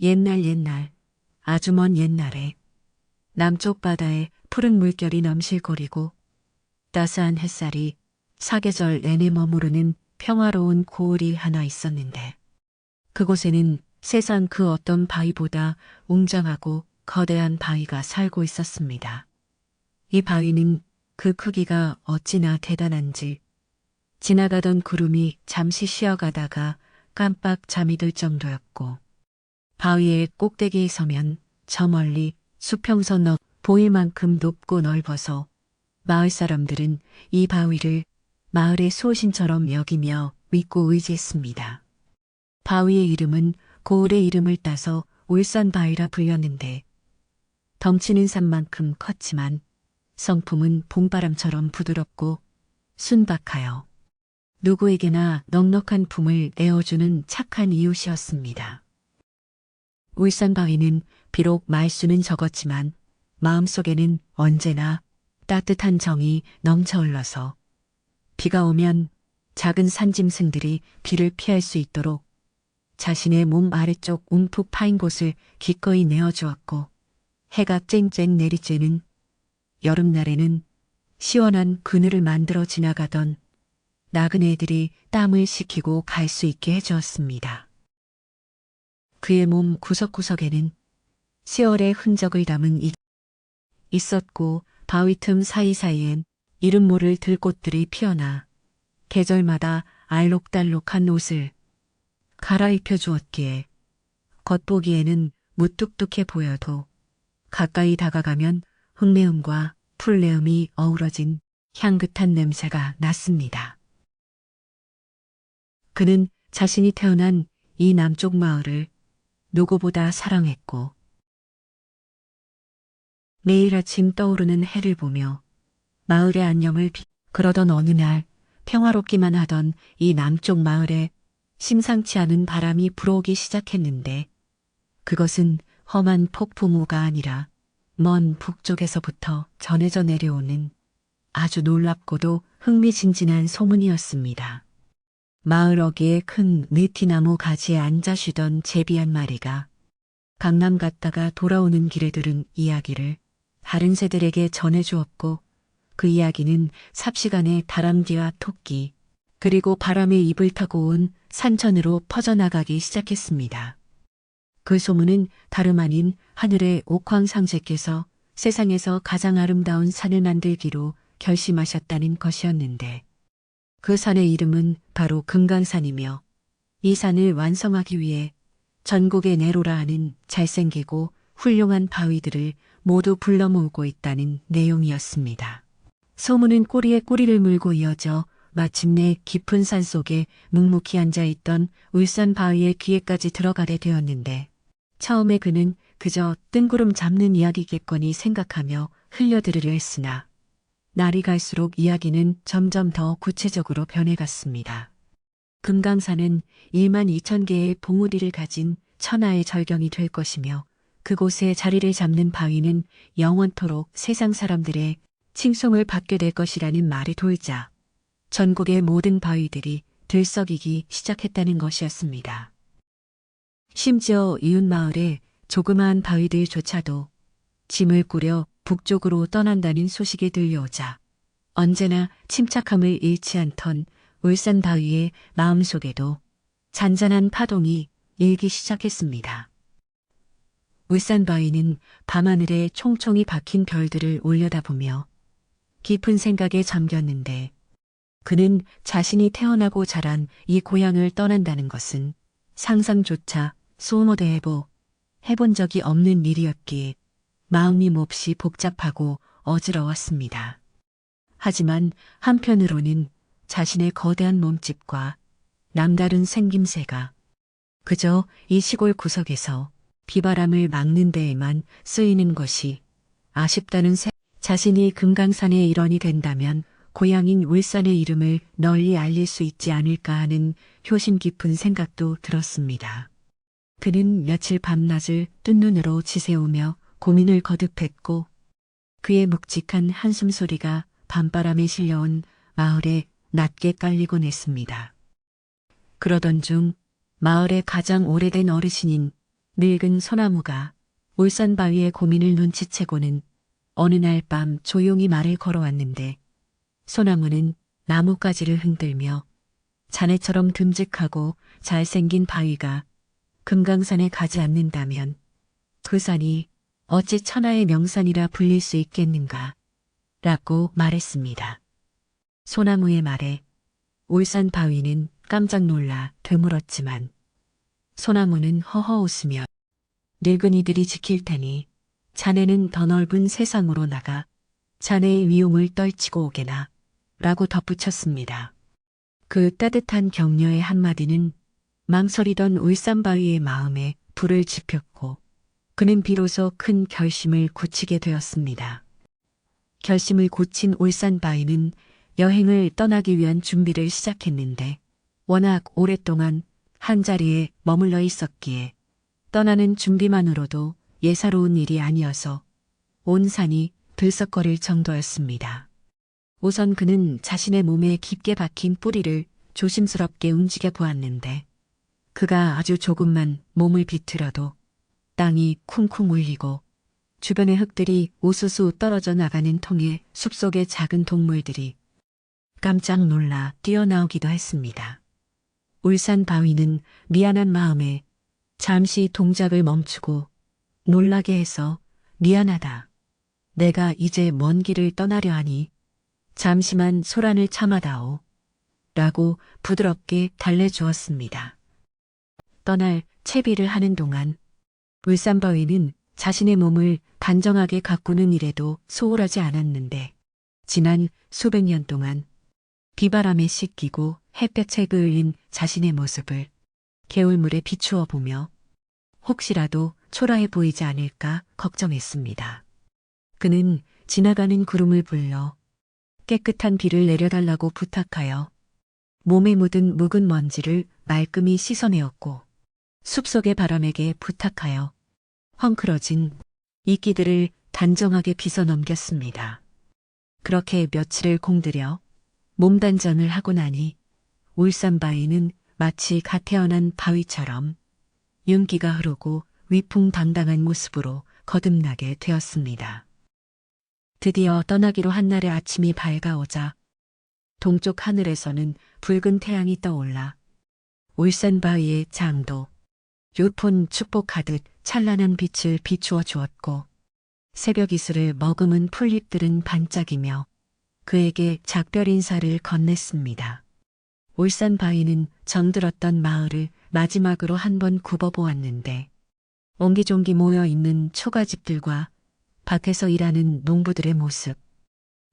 옛날, 아주 먼 옛날에 남쪽 바다에 푸른 물결이 넘실거리고 따스한 햇살이 사계절 내내 머무르는 평화로운 고을이 하나 있었는데 그곳에는 세상 그 어떤 바위보다 웅장하고 거대한 바위가 살고 있었습니다. 이 바위는 그 크기가 어찌나 대단한지 지나가던 구름이 잠시 쉬어가다가 깜빡 잠이 들 정도였고 바위의 꼭대기에 서면 저 멀리 수평선 보일 만큼 높고 넓어서 마을 사람들은 이 바위를 마을의 수호신처럼 여기며 믿고 의지했습니다. 바위의 이름은 고을의 이름을 따서 울산바위라 불렸는데 덩치는 산만큼 컸지만 성품은 봄바람처럼 부드럽고 순박하여 누구에게나 넉넉한 품을 내어주는 착한 이웃이었습니다. 울산바위는 비록 말수는 적었지만 마음속에는 언제나 따뜻한 정이 넘쳐 흘러서 비가 오면 작은 산짐승들이 비를 피할 수 있도록 자신의 몸 아래쪽 움푹 파인 곳을 기꺼이 내어주었고 해가 쨍쨍 내리쬐는 여름날에는 시원한 그늘을 만들어 지나가던 나그네들이 땀을 식히고 갈 수 있게 해주었습니다. 그의 몸 구석구석에는 세월의 흔적을 담은 있었고 바위 틈 사이사이엔 이름 모를 들꽃들이 피어나 계절마다 알록달록한 옷을 갈아입혀 주었기에 겉보기에는 무뚝뚝해 보여도 가까이 다가가면 흙내음과 풀내음이 어우러진 향긋한 냄새가 났습니다. 그는 자신이 태어난 이 남쪽 마을을 누구보다 사랑했고 매일 아침 떠오르는 해를 보며 마을의 안녕을 그러던 어느 날 평화롭기만 하던 이 남쪽 마을에 심상치 않은 바람이 불어오기 시작했는데 그것은 험한 폭풍우가 아니라 먼 북쪽에서부터 전해져 내려오는 아주 놀랍고도 흥미진진한 소문이었습니다. 마을 어귀에 큰 느티나무 가지에 앉아 쉬던 제비 한 마리가 강남 갔다가 돌아오는 길에 들은 이야기를 다른 새들에게 전해주었고 그 이야기는 삽시간에 다람쥐와 토끼 그리고 바람의 입을 타고 온 산천으로 퍼져나가기 시작했습니다. 그 소문은 다름 아닌 하늘의 옥황상제께서 세상에서 가장 아름다운 산을 만들기로 결심하셨다는 것이었는데 그 산의 이름은 바로 금강산이며 이 산을 완성하기 위해 전국의 내로라 하는 잘생기고 훌륭한 바위들을 모두 불러 모으고 있다는 내용이었습니다. 소문은 꼬리에 꼬리를 물고 이어져 마침내 깊은 산속에 묵묵히 앉아있던 울산 바위의 귀에까지 들어가게 되었는데 처음에 그는 그저 뜬구름 잡는 이야기겠거니 생각하며 흘려들으려 했으나 날이 갈수록 이야기는 점점 더 구체적으로 변해갔습니다. 금강산은 1만 2천 개의 봉우리를 가진 천하의 절경이 될 것이며 그곳에 자리를 잡는 바위는 영원토록 세상 사람들의 칭송을 받게 될 것이라는 말이 돌자 전국의 모든 바위들이 들썩이기 시작했다는 것이었습니다. 심지어 이웃마을의 조그마한 바위들조차도 짐을 꾸려 북쪽으로 떠난다는 소식이 들려오자 언제나 침착함을 잃지 않던 울산 바위의 마음속에도 잔잔한 파동이 일기 시작했습니다. 울산 바위는 밤하늘에 총총히 박힌 별들을 올려다보며 깊은 생각에 잠겼는데 그는 자신이 태어나고 자란 이 고향을 떠난다는 것은 상상조차 소모대 해본 적이 없는 일이었기에 마음이 몹시 복잡하고 어지러웠습니다. 하지만 한편으로는 자신의 거대한 몸집과 남다른 생김새가 그저 이 시골 구석에서 비바람을 막는 데에만 쓰이는 것이 아쉽다는 자신이 금강산의 일원이 된다면 고향인 울산의 이름을 널리 알릴 수 있지 않을까 하는 효심 깊은 생각도 들었습니다. 그는 며칠 밤낮을 뜬 눈으로 지새우며 고민을 거듭했고 그의 묵직한 한숨 소리가 밤바람에 실려온 마을에 낮게 깔리곤 했습니다. 그러던 중 마을의 가장 오래된 어르신인 늙은 소나무가 울산바위의 고민을 눈치채고는 어느 날 밤 조용히 말을 걸어왔는데 소나무는 나뭇가지를 흔들며 자네처럼 듬직하고 잘생긴 바위가 금강산에 가지 않는다면 그 산이 어찌 천하의 명산이라 불릴 수 있겠는가 라고 말했습니다. 소나무의 말에 울산바위는 깜짝 놀라 되물었지만 소나무는 허허 웃으며 늙은이들이 지킬 테니 자네는 더 넓은 세상으로 나가 자네의 위용을 떨치고 오게나 라고 덧붙였습니다. 그 따뜻한 격려의 한마디는 망설이던 울산바위의 마음에 불을 지폈고 그는 비로소 큰 결심을 굳히게 되었습니다. 결심을 굳힌 울산바위는 여행을 떠나기 위한 준비를 시작했는데 워낙 오랫동안 한자리에 머물러 있었기에 떠나는 준비만으로도 예사로운 일이 아니어서 온 산이 들썩거릴 정도였습니다. 우선 그는 자신의 몸에 깊게 박힌 뿌리를 조심스럽게 움직여 보았는데 그가 아주 조금만 몸을 비틀어도 땅이 쿵쿵 울리고 주변의 흙들이 우수수 떨어져 나가는 통에 숲속의 작은 동물들이 깜짝 놀라 뛰어나오기도 했습니다. 울산바위는 미안한 마음에 잠시 동작을 멈추고 놀라게 해서 미안하다. 내가 이제 먼 길을 떠나려 하니 잠시만 소란을 참아다오. 라고 부드럽게 달래주었습니다. 떠날 채비를 하는 동안 울산바위는 자신의 몸을 단정하게 가꾸는 일에도 소홀하지 않았는데 지난 수백 년 동안 비바람에 씻기고 햇볕에 그을린 자신의 모습을 개울물에 비추어 보며 혹시라도 초라해 보이지 않을까 걱정했습니다. 그는 지나가는 구름을 불러 깨끗한 비를 내려달라고 부탁하여 몸에 묻은 묵은 먼지를 말끔히 씻어내었고 숲속의 바람에게 부탁하여 헝클어진 이끼들을 단정하게 빗어 넘겼습니다. 그렇게 며칠을 공들여 몸단장을 하고 나니 울산바위는 마치 갓 태어난 바위처럼 윤기가 흐르고 위풍당당한 모습으로 거듭나게 되었습니다. 드디어 떠나기로 한 날의 아침이 밝아오자 동쪽 하늘에서는 붉은 태양이 떠올라 울산바위의 장도 유폰 축복하듯 찬란한 빛을 비추어 주었고 새벽 이슬을 머금은 풀잎들은 반짝이며 그에게 작별 인사를 건넸습니다. 울산바위는 정들었던 마을을 마지막으로 한번 굽어보았는데 옹기종기 모여있는 초가집들과 밖에서 일하는 농부들의 모습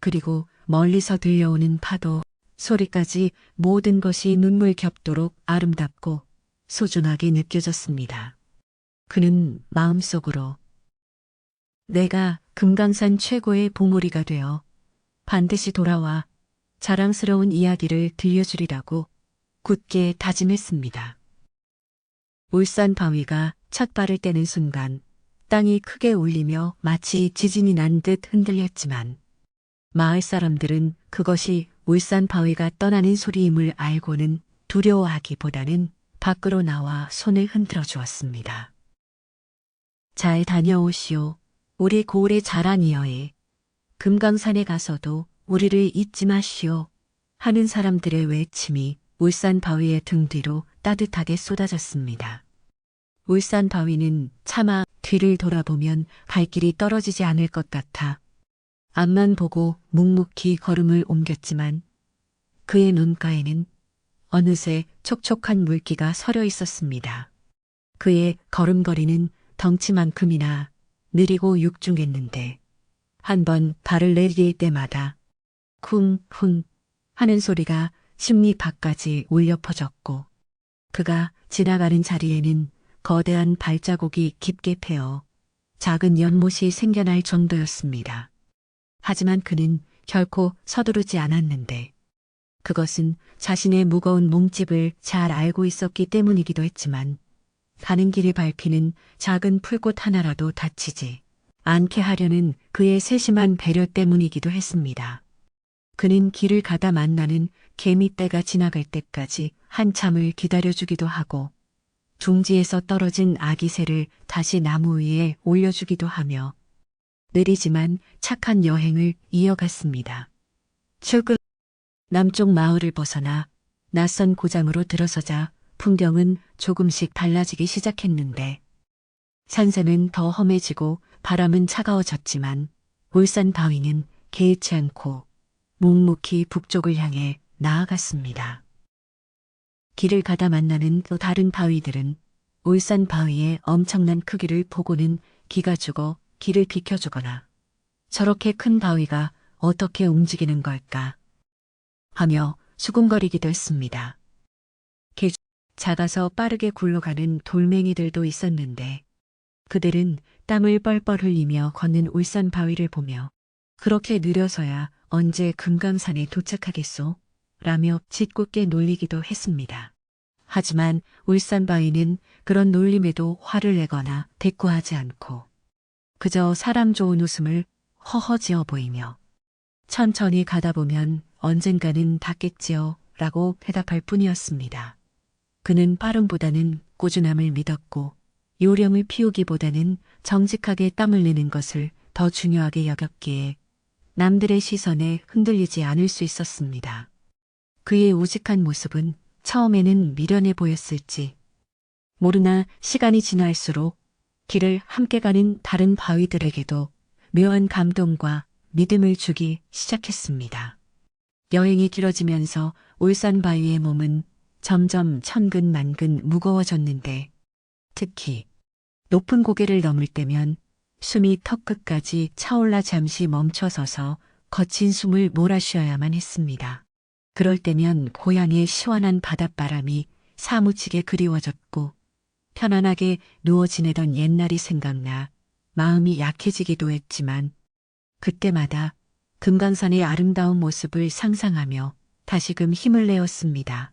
그리고 멀리서 들려오는 파도 소리까지 모든 것이 눈물 겹도록 아름답고 소중하게 느껴졌습니다. 그는 마음속으로 내가 금강산 최고의 보물이가 되어 반드시 돌아와 자랑스러운 이야기를 들려주리라고 굳게 다짐했습니다. 울산바위가 첫 발을 떼는 순간 땅이 크게 울리며 마치 지진이 난 듯 흔들렸지만 마을 사람들은 그것이 울산바위가 떠나는 소리임을 알고는 두려워하기보다는 밖으로 나와 손을 흔들어 주었습니다. 잘 다녀오시오. 우리 고을의 자랑이여에 금강산에 가서도 우리를 잊지 마시오. 하는 사람들의 외침이 울산바위의 등 뒤로 따뜻하게 쏟아졌습니다. 울산바위는 차마 뒤를 돌아보면 발길이 떨어지지 않을 것 같아 앞만 보고 묵묵히 걸음을 옮겼지만 그의 눈가에는 어느새 촉촉한 물기가 서려 있었습니다. 그의 걸음걸이는 덩치만큼이나 느리고 육중했는데 한 번 발을 내디딜 때마다 쿵쿵 하는 소리가 심리 밖까지 울려 퍼졌고 그가 지나가는 자리에는 거대한 발자국이 깊게 패어 작은 연못이 생겨날 정도였습니다. 하지만 그는 결코 서두르지 않았는데 그것은 자신의 무거운 몸집을 잘 알고 있었기 때문이기도 했지만 가는 길을 밟히는 작은 풀꽃 하나라도 다치지 않게 하려는 그의 세심한 배려 때문이기도 했습니다. 그는 길을 가다 만나는 개미떼가 지나갈 때까지 한참을 기다려주기도 하고 둥지에서 떨어진 아기 새를 다시 나무 위에 올려주기도 하며 느리지만 착한 여행을 이어갔습니다. 출근 남쪽 마을을 벗어나 낯선 고장으로 들어서자 풍경은 조금씩 달라지기 시작했는데 산세는 더 험해지고 바람은 차가워졌지만 울산 바위는 개의치 않고 묵묵히 북쪽을 향해 나아갔습니다. 길을 가다 만나는 또 다른 바위들은 울산 바위의 엄청난 크기를 보고는 기가 죽어 길을 비켜주거나 저렇게 큰 바위가 어떻게 움직이는 걸까 하며 수군거리기도 했습니다. 작아서 빠르게 굴러가는 돌멩이들도 있었는데 그들은 땀을 뻘뻘 흘리며 걷는 울산 바위를 보며 그렇게 느려서야 언제 금강산에 도착하겠소? 라며 짓궂게 놀리기도 했습니다. 하지만 울산 바위는 그런 놀림에도 화를 내거나 대꾸하지 않고 그저 사람 좋은 웃음을 허허지어 보이며 천천히 가다 보면 언젠가는 닿겠지요 라고 대답할 뿐이었습니다. 그는 빠름보다는 꾸준함을 믿었고 요령을 피우기보다는 정직하게 땀 흘리는 것을 더 중요하게 여겼기에 남들의 시선에 흔들리지 않을 수 있었습니다. 그의 우직한 모습은 처음에는 미련해 보였을지 모르나 시간이 지날수록 길을 함께 가는 다른 바위들에게도 묘한 감동과 믿음을 주기 시작했습니다. 여행이 길어지면서 울산 바위의 몸은 점점 천근만근 무거워졌는데 특히 높은 고개를 넘을 때면 숨이 턱끝까지 차올라 잠시 멈춰서서 거친 숨을 몰아쉬어야만 했습니다. 그럴 때면 고향의 시원한 바닷바람이 사무치게 그리워졌고 편안하게 누워 지내던 옛날이 생각나 마음이 약해지기도 했지만 그때마다 금강산의 아름다운 모습을 상상하며 다시금 힘을 내었습니다.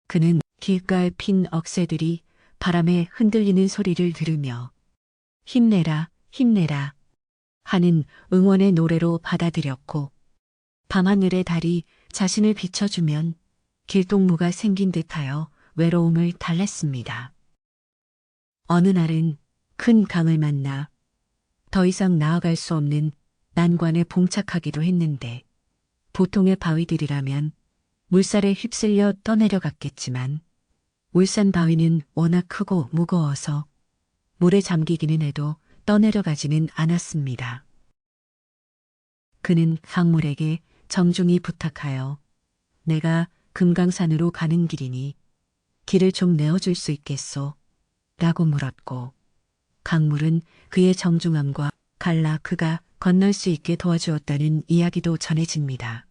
그는 길가에 핀 억새들이 바람에 흔들리는 소리를 들으며 힘내라, 힘내라 하는 응원의 노래로 받아들였고 밤하늘의 달이 자신을 비춰주면 길동무가 생긴 듯하여 외로움을 달랬습니다. 어느 날은 큰 강을 만나 더 이상 나아갈 수 없는 난관에 봉착하기도 했는데 보통의 바위들이라면 물살에 휩쓸려 떠내려갔겠지만 울산 바위는 워낙 크고 무거워서 물에 잠기기는 해도 떠내려가지는 않았습니다. 그는 강물에게 정중히 부탁하여 내가 금강산으로 가는 길이니 길을 좀 내어줄 수 있겠소? 라고 물었고 강물은 그의 정중함과 갈라 그가 건널 수 있게 도와주었다는 이야기도 전해집니다.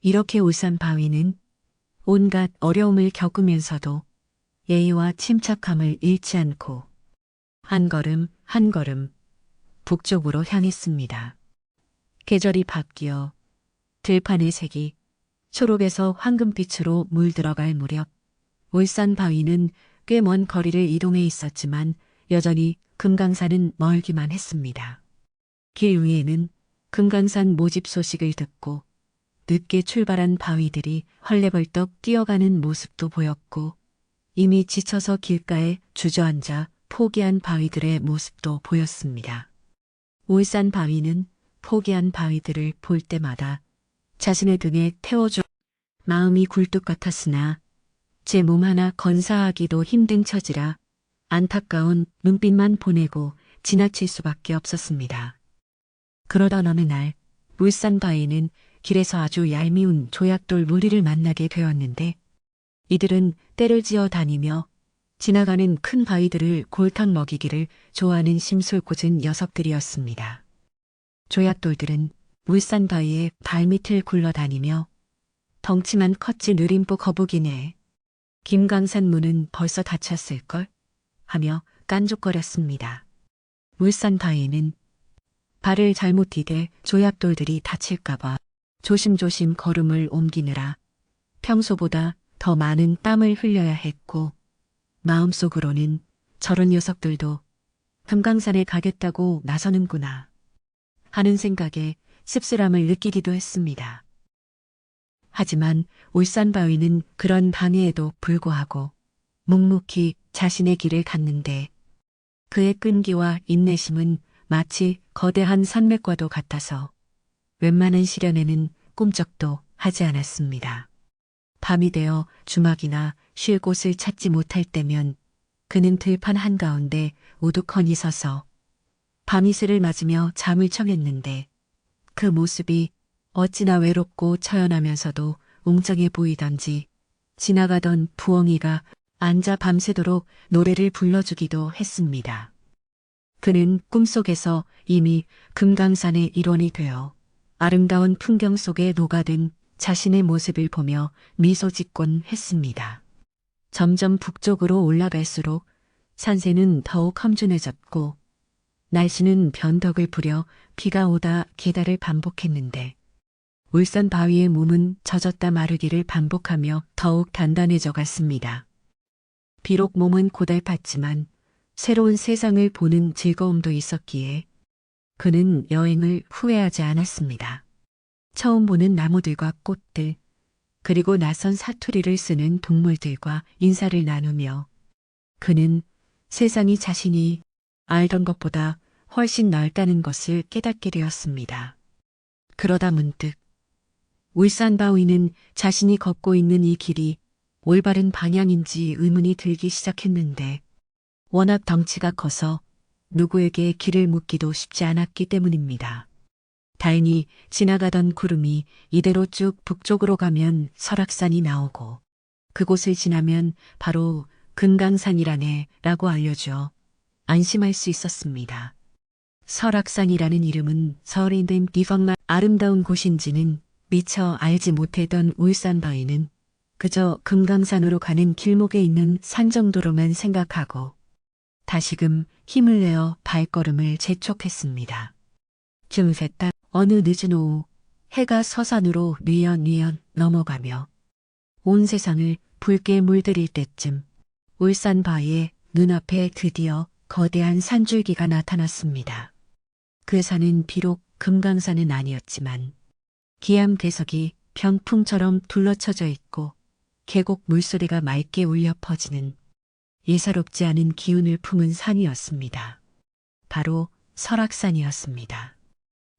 이렇게 울산 바위는 온갖 어려움을 겪으면서도 예의와 침착함을 잃지 않고 한 걸음 한 걸음 북쪽으로 향했습니다. 계절이 바뀌어 들판의 색이 초록에서 황금빛으로 물들어갈 무렵 울산 바위는 꽤 먼 거리를 이동해 있었지만 여전히 금강산은 멀기만 했습니다. 길 위에는 금강산 모집 소식을 듣고 늦게 출발한 바위들이 헐레벌떡 뛰어가는 모습도 보였고 이미 지쳐서 길가에 주저앉아 포기한 바위들의 모습도 보였습니다. 울산 바위는 포기한 바위들을 볼 때마다 자신의 등에 태워줄 마음이 굴뚝 같았으나 제 몸 하나 건사하기도 힘든 처지라 안타까운 눈빛만 보내고 지나칠 수밖에 없었습니다. 그러던 어느 날 울산 바위는 길에서 아주 얄미운 조약돌 무리를 만나게 되었는데 이들은 떼를 지어 다니며 지나가는 큰 바위들을 골탕 먹이기를 좋아하는 심술궂은 녀석들이었습니다. 조약돌들은 울산 바위의 발밑을 굴러다니며 덩치만 컸지 느림보 거북이네. 김강산 문은 벌써 닫혔을걸? 하며 깐족거렸습니다. 울산 바위는 발을 잘못 디대 조약돌들이 다칠까봐 조심조심 걸음을 옮기느라 평소보다 더 많은 땀을 흘려야 했고 마음속으로는 저런 녀석들도 금강산에 가겠다고 나서는구나 하는 생각에 씁쓸함을 느끼기도 했습니다. 하지만 울산 바위는 그런 방해에도 불구하고 묵묵히 자신의 길을 갔는데 그의 끈기와 인내심은 마치 거대한 산맥과도 같아서 웬만한 시련에는 꿈쩍도 하지 않았습니다. 밤이 되어 주막이나 쉴 곳을 찾지 못할 때면 그는 들판 한가운데 우두커니 서서 밤이슬을 맞으며 잠을 청했는데 그 모습이 어찌나 외롭고 처연하면서도 웅장해 보이던지 지나가던 부엉이가 앉아 밤새도록 노래를 불러주기도 했습니다. 그는 꿈속에서 이미 금강산의 일원이 되어 아름다운 풍경 속에 녹아든 자신의 모습을 보며 미소 짓곤 했습니다. 점점 북쪽으로 올라갈수록 산세는 더욱 험준해졌고 날씨는 변덕을 부려 비가 오다 계달을 반복했는데 울산 바위의 몸은 젖었다 마르기를 반복하며 더욱 단단해져 갔습니다. 비록 몸은 고달팠지만 새로운 세상을 보는 즐거움도 있었기에 그는 여행을 후회하지 않았습니다. 처음 보는 나무들과 꽃들, 그리고 낯선 사투리를 쓰는 동물들과 인사를 나누며 그는 세상이 자신이 알던 것보다 훨씬 넓다는 것을 깨닫게 되었습니다. 그러다 문득 울산 바위는 자신이 걷고 있는 이 길이 올바른 방향인지 의문이 들기 시작했는데 워낙 덩치가 커서 누구에게 길을 묻기도 쉽지 않았기 때문입니다. 다행히 지나가던 구름이 이대로 쭉 북쪽으로 가면 설악산이 나오고 그곳을 지나면 바로 금강산이라네 라고 알려줘 안심할 수 있었습니다. 설악산이라는 이름은 서울인된 디펑만 아름다운 곳인지는 미처 알지 못했던 울산 바위는 그저 금강산으로 가는 길목에 있는 산 정도로만 생각하고 다시금 힘을 내어 발걸음을 재촉했습니다. 틈새따 어느 늦은 오후 해가 서산으로 뉘엿뉘엿 넘어가며 온 세상을 붉게 물들일 때쯤 울산 바위의 눈앞에 드디어 거대한 산줄기가 나타났습니다. 그 산은 비록 금강산은 아니었지만 기암괴석이 병풍처럼 둘러쳐져 있고 계곡 물소리가 맑게 울려 퍼지는 예사롭지 않은 기운을 품은 산이었습니다. 바로 설악산이었습니다.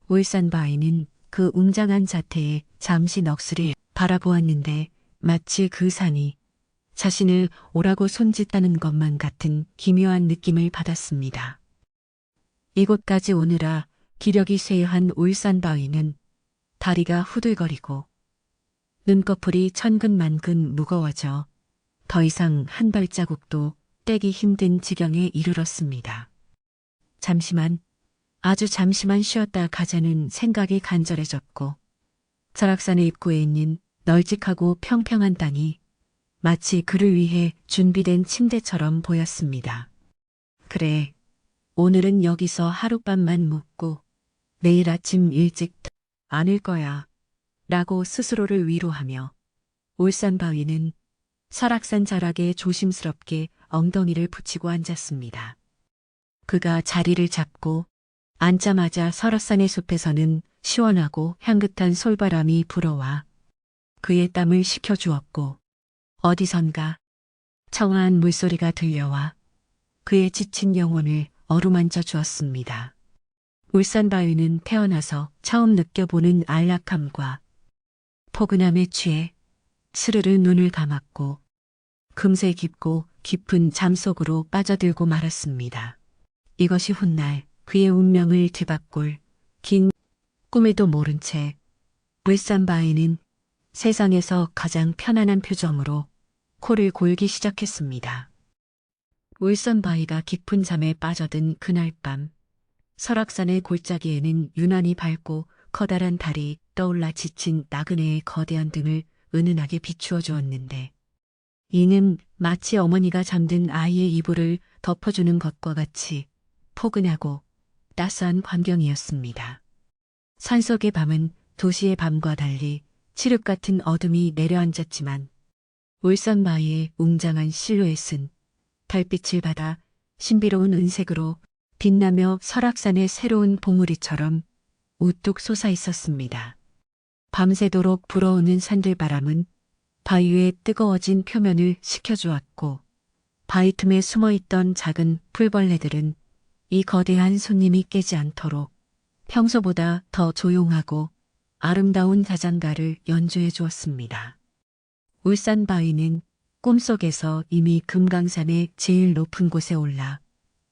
울산 바위는 그 웅장한 자태에 잠시 넋을 바라보았는데 마치 그 산이 자신을 오라고 손짓하는 것만 같은 기묘한 느낌을 받았습니다. 이곳까지 오느라 기력이 쇠한 울산 바위는 다리가 후들거리고 눈꺼풀이 천근만근 무거워져 더 이상 한 발자국도 떼기 힘든 지경에 이르렀습니다. 잠시만, 아주 잠시만 쉬었다 가자는 생각이 간절해졌고 설악산의 입구에 있는 널찍하고 평평한 땅이 마치 그를 위해 준비된 침대처럼 보였습니다. 그래, 오늘은 여기서 하룻밤만 묵고 내일 아침 일찍 않을 거야 라고 스스로를 위로하며 울산 바위는 설악산 자락에 조심스럽게 엉덩이를 붙이고 앉았습니다. 그가 자리를 잡고 앉자마자 설악산의 숲에서는 시원하고 향긋한 솔바람이 불어와 그의 땀을 식혀주었고 어디선가 청아한 물소리가 들려와 그의 지친 영혼을 어루만져 주었습니다. 울산 바위는 태어나서 처음 느껴보는 안락함과 포근함에 취해 스르르 눈을 감았고 금세 깊고 깊은 잠 속으로 빠져들고 말았습니다. 이것이 훗날 그의 운명을 뒤바꿀 긴 꿈에도 모른 채 울산 바위는 세상에서 가장 편안한 표정으로 코를 골기 시작했습니다. 울산 바위가 깊은 잠에 빠져든 그날 밤 설악산의 골짜기에는 유난히 밝고 커다란 달이 떠올라 지친 나그네의 거대한 등을 은은하게 비추어 주었는데 이는 마치 어머니가 잠든 아이의 이불을 덮어주는 것과 같이 포근하고 따스한 광경이었습니다. 산속의 밤은 도시의 밤과 달리 칠흑 같은 어둠이 내려앉았지만 울산 바위의 웅장한 실루엣은 달빛을 받아 신비로운 은색으로 빛나며 설악산의 새로운 봉우리처럼 우뚝 솟아 있었습니다. 밤새도록 불어오는 산들바람은 바위의 뜨거워진 표면을 식혀주었고 바위 틈에 숨어있던 작은 풀벌레들은 이 거대한 손님이 깨지 않도록 평소보다 더 조용하고 아름다운 자장가를 연주해 주었습니다. 울산 바위는 꿈속에서 이미 금강산의 제일 높은 곳에 올라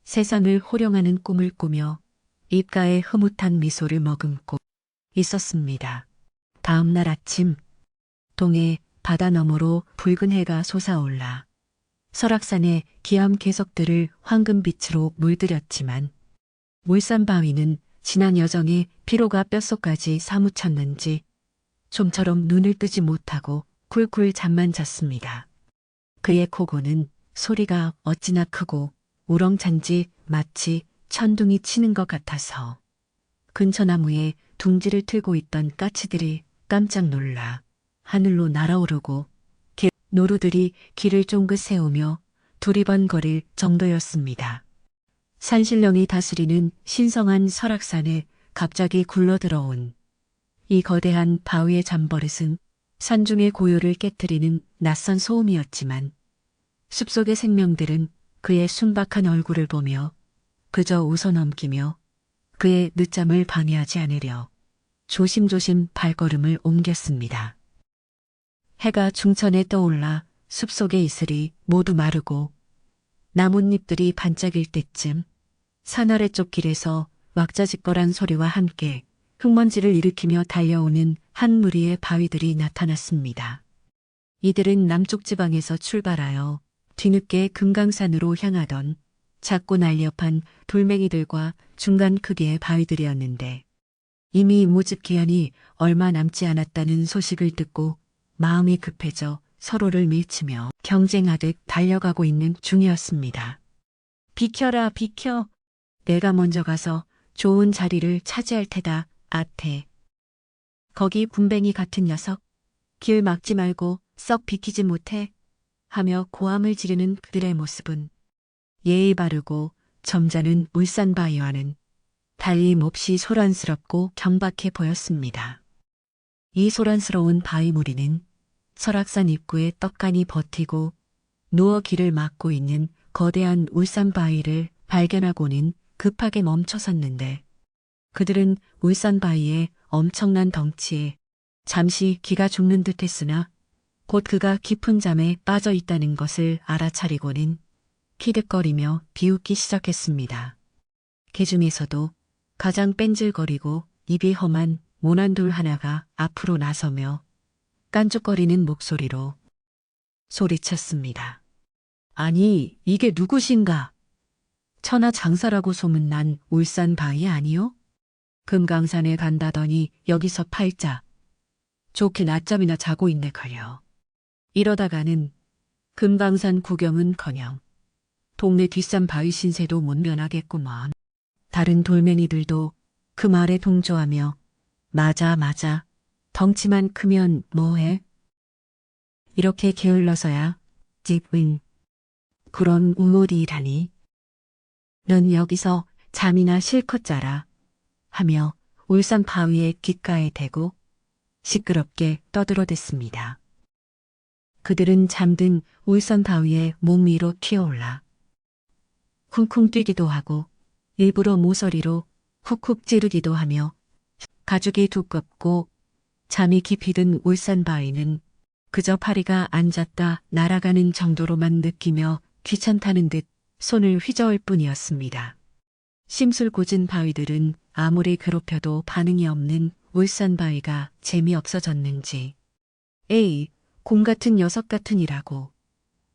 세상을 호령하는 꿈을 꾸며 입가에 흐뭇한 미소를 머금고 있었습니다. 다음 날 아침, 동해 바다 너머로 붉은 해가 솟아올라 설악산의 기암 괴석들을 황금빛으로 물들였지만 울산 바위는 지난 여정의 피로가 뼛속까지 사무쳤는지 좀처럼 눈을 뜨지 못하고 쿨쿨 잠만 잤습니다. 그의 코고는 소리가 어찌나 크고 우렁찬지 마치 천둥이 치는 것 같아서 근처 나무에 둥지를 틀고 있던 까치들이 깜짝 놀라 하늘로 날아오르고 노루들이 길을 쫑긋 세우며 두리번거릴 정도였습니다. 산신령이 다스리는 신성한 설악산에 갑자기 굴러들어온 이 거대한 바위의 잠버릇은 산중의 고요를 깨트리는 낯선 소음이었지만 숲속의 생명들은 그의 순박한 얼굴을 보며 그저 웃어넘기며 그의 늦잠을 방해하지 않으려 조심조심 발걸음을 옮겼습니다. 해가 중천에 떠올라 숲속의 이슬이 모두 마르고 나뭇잎들이 반짝일 때쯤 산 아래쪽 길에서 왁자지껄한 소리와 함께 흙먼지를 일으키며 달려오는 한 무리의 바위들이 나타났습니다. 이들은 남쪽 지방에서 출발하여 뒤늦게 금강산으로 향하던 작고 날렵한 돌멩이들과 중간 크기의 바위들이었는데 이미 모집 기한이 얼마 남지 않았다는 소식을 듣고 마음이 급해져 서로를 밀치며 경쟁하듯 달려가고 있는 중이었습니다. 비켜라, 비켜. 내가 먼저 가서 좋은 자리를 차지할 테다, 아태. 거기 분뱅이 같은 녀석. 길 막지 말고 썩 비키지 못해. 하며 고함을 지르는 그들의 모습은 예의 바르고 점잖은 울산 바위와는 달리 몹시 소란스럽고 경박해 보였습니다. 이 소란스러운 바위 무리는 설악산 입구에 떡하니 버티고 누워 길을 막고 있는 거대한 울산 바위를 발견하고는 급하게 멈춰섰는데 그들은 울산 바위의 엄청난 덩치에 잠시 기가 죽는 듯 했으나 곧 그가 깊은 잠에 빠져 있다는 것을 알아차리고는 키득거리며 비웃기 시작했습니다. 개 중에서도 가장 뺀질거리고 입이 험한 모난돌 하나가 앞으로 나서며 깐죽거리는 목소리로 소리쳤습니다. 아니, 이게 누구신가? 천하장사라고 소문난 울산 바위 아니요? 금강산에 간다더니 여기서 팔자. 좋게 낮잠이나 자고 있네 걸려. 이러다가는 금강산 구경은커녕 동네 뒷산 바위 신세도 못 면하겠구먼. 다른 돌멩이들도 그 말에 동조하며 맞아 맞아 덩치만 크면 뭐해? 이렇게 게을러서야 집은 그런 우물이라니. 넌 여기서 잠이나 실컷 자라 하며 울산 바위의 귓가에 대고 시끄럽게 떠들어댔습니다. 그들은 잠든 울산 바위의 몸 위로 튀어올라 쿵쿵 뛰기도 하고 일부러 모서리로 쿡쿡 찌르기도 하며 가죽이 두껍고 잠이 깊이 든 울산 바위는 그저 파리가 앉았다 날아가는 정도로만 느끼며 귀찮다는 듯 손을 휘저을 뿐이었습니다. 심술궂은 바위들은 아무리 괴롭혀도 반응이 없는 울산 바위가 재미없어졌는지 에이, 곰 같은 녀석 같으니라고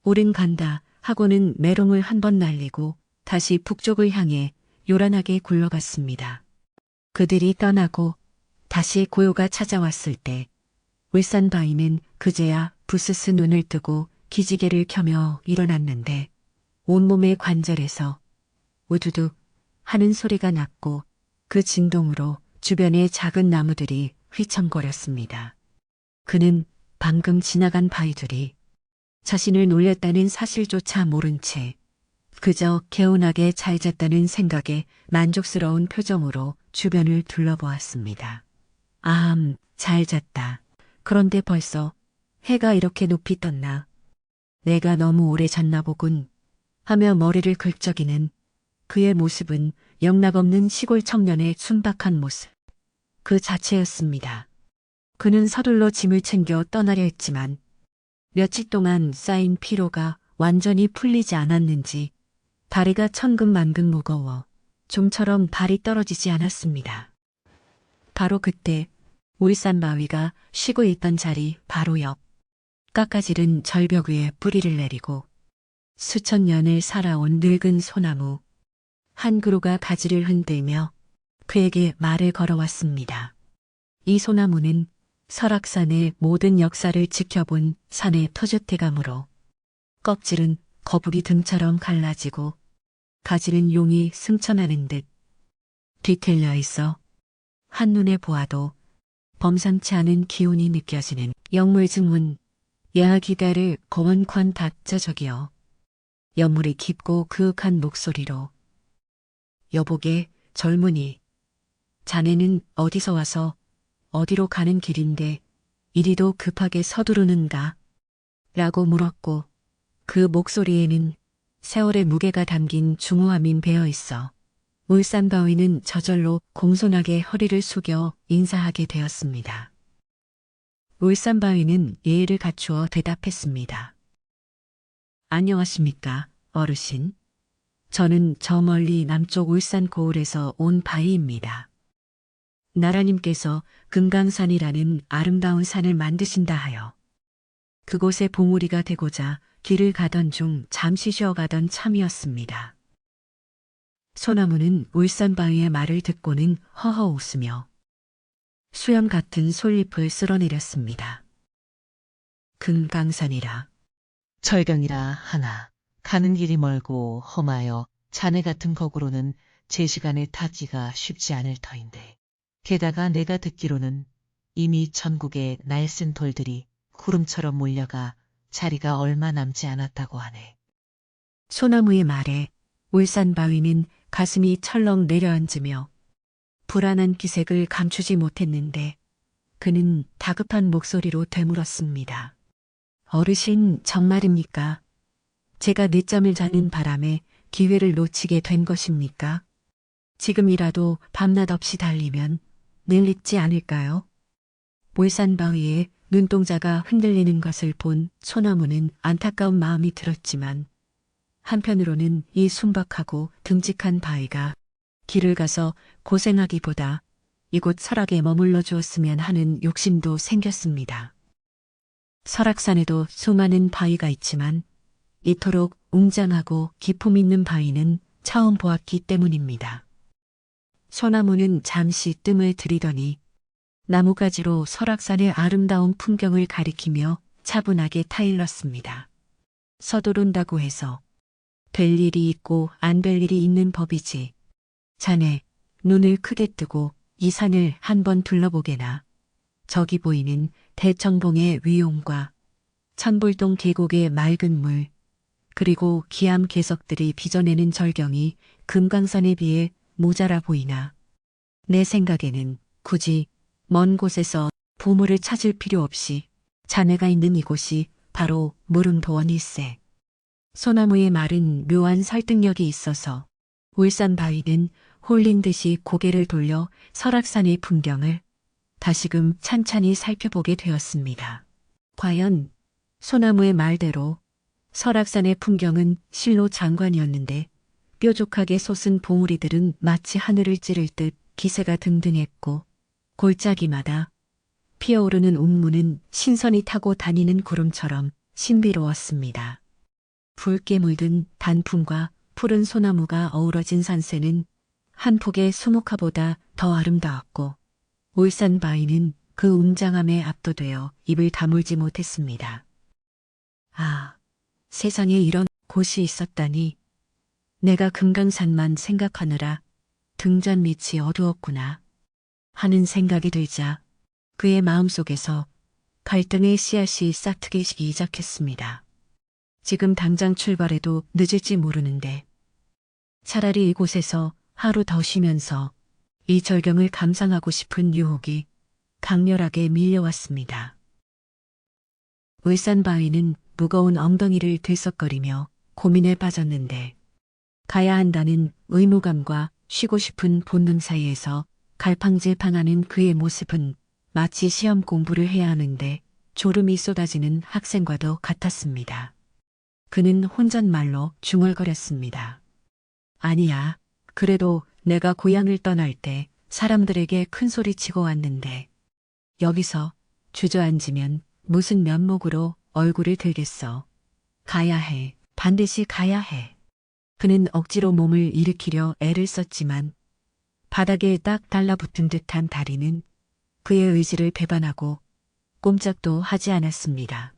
옳은 간다 하고는 메롱을 한 번 날리고 다시 북쪽을 향해 요란하게 굴러갔습니다. 그들이 떠나고 다시 고요가 찾아왔을 때 울산 바위는 그제야 부스스 눈을 뜨고 기지개를 켜며 일어났는데 온몸의 관절에서 우두둑 하는 소리가 났고 그 진동으로 주변의 작은 나무들이 휘청거렸습니다. 그는 방금 지나간 바위들이 자신을 놀렸다는 사실조차 모른 채 그저 개운하게 잘 잤다는 생각에 만족스러운 표정으로 주변을 둘러보았습니다. 잘 잤다. 그런데 벌써 해가 이렇게 높이 떴나. 내가 너무 오래 잤나 보군. 하며 머리를 긁적이는 그의 모습은 영락없는 시골 청년의 순박한 모습 그 자체였습니다. 그는 서둘러 짐을 챙겨 떠나려 했지만 며칠 동안 쌓인 피로가 완전히 풀리지 않았는지 다리가 천근만근 무거워 좀처럼 발이 떨어지지 않았습니다. 바로 그때 울산바위가 쉬고 있던 자리 바로 옆 깎아지른 절벽 위에 뿌리를 내리고 수천 년을 살아온 늙은 소나무 한 그루가 가지를 흔들며 그에게 말을 걸어왔습니다. 이 소나무는 설악산의 모든 역사를 지켜본 산의 터줏대감으로 껍질은 거북이 등처럼 갈라지고 가지는 용이 승천하는 듯 뒤틀려 있어 한눈에 보아도 범상치 않은 기운이 느껴지는 영물증문 야기다를 거원관 닥쳐 저기요. 연물이 깊고 그윽한 목소리로 여보게 젊은이 자네는 어디서 와서 어디로 가는 길인데 이리도 급하게 서두르는가? 라고 물었고 그 목소리에는 세월의 무게가 담긴 중후함이 배어 있어 울산바위는 저절로 공손하게 허리를 숙여 인사하게 되었습니다. 울산바위는 예의를 갖추어 대답했습니다. 안녕하십니까, 어르신. 저는 저 멀리 남쪽 울산 고을에서 온 바위입니다. 나라님께서 금강산이라는 아름다운 산을 만드신다 하여 그곳에 봉우리가 되고자 길을 가던 중 잠시 쉬어가던 참이었습니다. 소나무는 울산바위의 말을 듣고는 허허 웃으며 수염 같은 솔잎을 쓸어내렸습니다. 금강산이라. 절경이라 하나 가는 길이 멀고 험하여 자네 같은 거구로는 제 시간에 타기가 쉽지 않을 터인데 게다가 내가 듣기로는 이미 전국의 날쌘 돌들이 구름처럼 몰려가 자리가 얼마 남지 않았다고 하네. 소나무의 말에 울산바위는 가슴이 철렁 내려앉으며 불안한 기색을 감추지 못했는데 그는 다급한 목소리로 되물었습니다. 어르신 정말입니까? 제가 늦잠을 자는 바람에 기회를 놓치게 된 것입니까? 지금이라도 밤낮 없이 달리면 늘 잊지 않을까요? 울산바위에 눈동자가 흔들리는 것을 본 소나무는 안타까운 마음이 들었지만 한편으로는 이 순박하고 듬직한 바위가 길을 가서 고생하기보다 이곳 설악에 머물러 주었으면 하는 욕심도 생겼습니다. 설악산에도 수많은 바위가 있지만 이토록 웅장하고 기품 있는 바위는 처음 보았기 때문입니다. 소나무는 잠시 뜸을 들이더니 나무가지로 설악산의 아름다운 풍경을 가리키며 차분하게 타일렀습니다. 서두른다고 해서 될 일이 있고 안 될 일이 있는 법이지. 자네 눈을 크게 뜨고 이 산을 한번 둘러보게나. 저기 보이는 대청봉의 위용과 천불동 계곡의 맑은 물 그리고 기암 개석들이 빚어내는 절경이 금강산에 비해 모자라 보이나. 내 생각에는 굳이 먼 곳에서 보물을 찾을 필요 없이 자네가 있는 이곳이 바로 무릉도원일세. 소나무의 말은 묘한 설득력이 있어서 울산바위는 홀린 듯이 고개를 돌려 설악산의 풍경을 다시금 찬찬히 살펴보게 되었습니다. 과연 소나무의 말대로 설악산의 풍경은 실로 장관이었는데 뾰족하게 솟은 봉우리들은 마치 하늘을 찌를 듯 기세가 등등했고 골짜기마다 피어오르는 운무는 신선이 타고 다니는 구름처럼 신비로웠습니다. 붉게 물든 단풍과 푸른 소나무가 어우러진 산세는 한 폭의 수묵화보다 더 아름다웠고 울산바위는 그 웅장함에 압도되어 입을 다물지 못했습니다. 아, 세상에 이런 곳이 있었다니. 내가 금강산만 생각하느라 등잔 밑이 어두웠구나 하는 생각이 들자 그의 마음속에서 갈등의 씨앗이 싹트기 시작했습니다. 지금 당장 출발해도 늦을지 모르는데 차라리 이곳에서 하루 더 쉬면서 이 절경을 감상하고 싶은 유혹이 강렬하게 밀려왔습니다. 울산바위는 무거운 엉덩이를 들썩거리며 고민에 빠졌는데 가야 한다는 의무감과 쉬고 싶은 본능 사이에서 갈팡질팡하는 그의 모습은 마치 시험 공부를 해야 하는데 졸음이 쏟아지는 학생과도 같았습니다. 그는 혼잣말로 중얼거렸습니다. 아니야. 그래도 내가 고향을 떠날 때 사람들에게 큰 소리 치고 왔는데 여기서 주저앉으면 무슨 면목으로 얼굴을 들겠어. 가야 해. 반드시 가야 해. 그는 억지로 몸을 일으키려 애를 썼지만 바닥에 딱 달라붙은 듯한 다리는 그의 의지를 배반하고 꼼짝도 하지 않았습니다.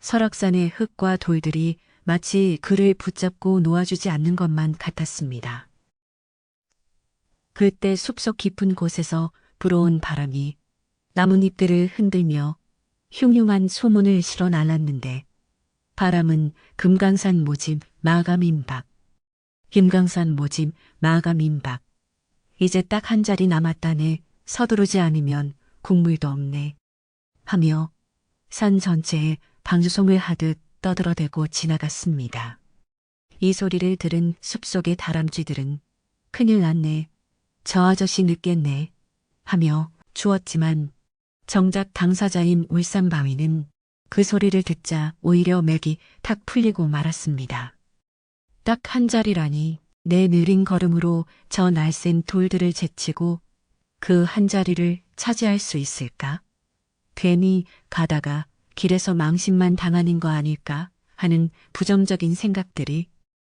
설악산의 흙과 돌들이 마치 그를 붙잡고 놓아주지 않는 것만 같았습니다. 그때 숲속 깊은 곳에서 불어온 바람이 나뭇잎들을 흔들며 흉흉한 소문을 실어 날랐는데 바람은 금강산 모집 마감임박. 김강산 모집 마감임박. 이제 딱 한 자리 남았다네. 서두르지 않으면 국물도 없네. 하며 산 전체에 방주송을 하듯 떠들어대고 지나갔습니다. 이 소리를 들은 숲속의 다람쥐들은 큰일 났네. 저 아저씨 늦겠네. 하며 주었지만 정작 당사자인 울산바위는 그 소리를 듣자 오히려 맥이 탁 풀리고 말았습니다. 딱 한 자리라니 내 느린 걸음으로 저 날쌘 돌들을 제치고 그 한 자리를 차지할 수 있을까? 괜히 가다가 길에서 망신만 당하는 거 아닐까 하는 부정적인 생각들이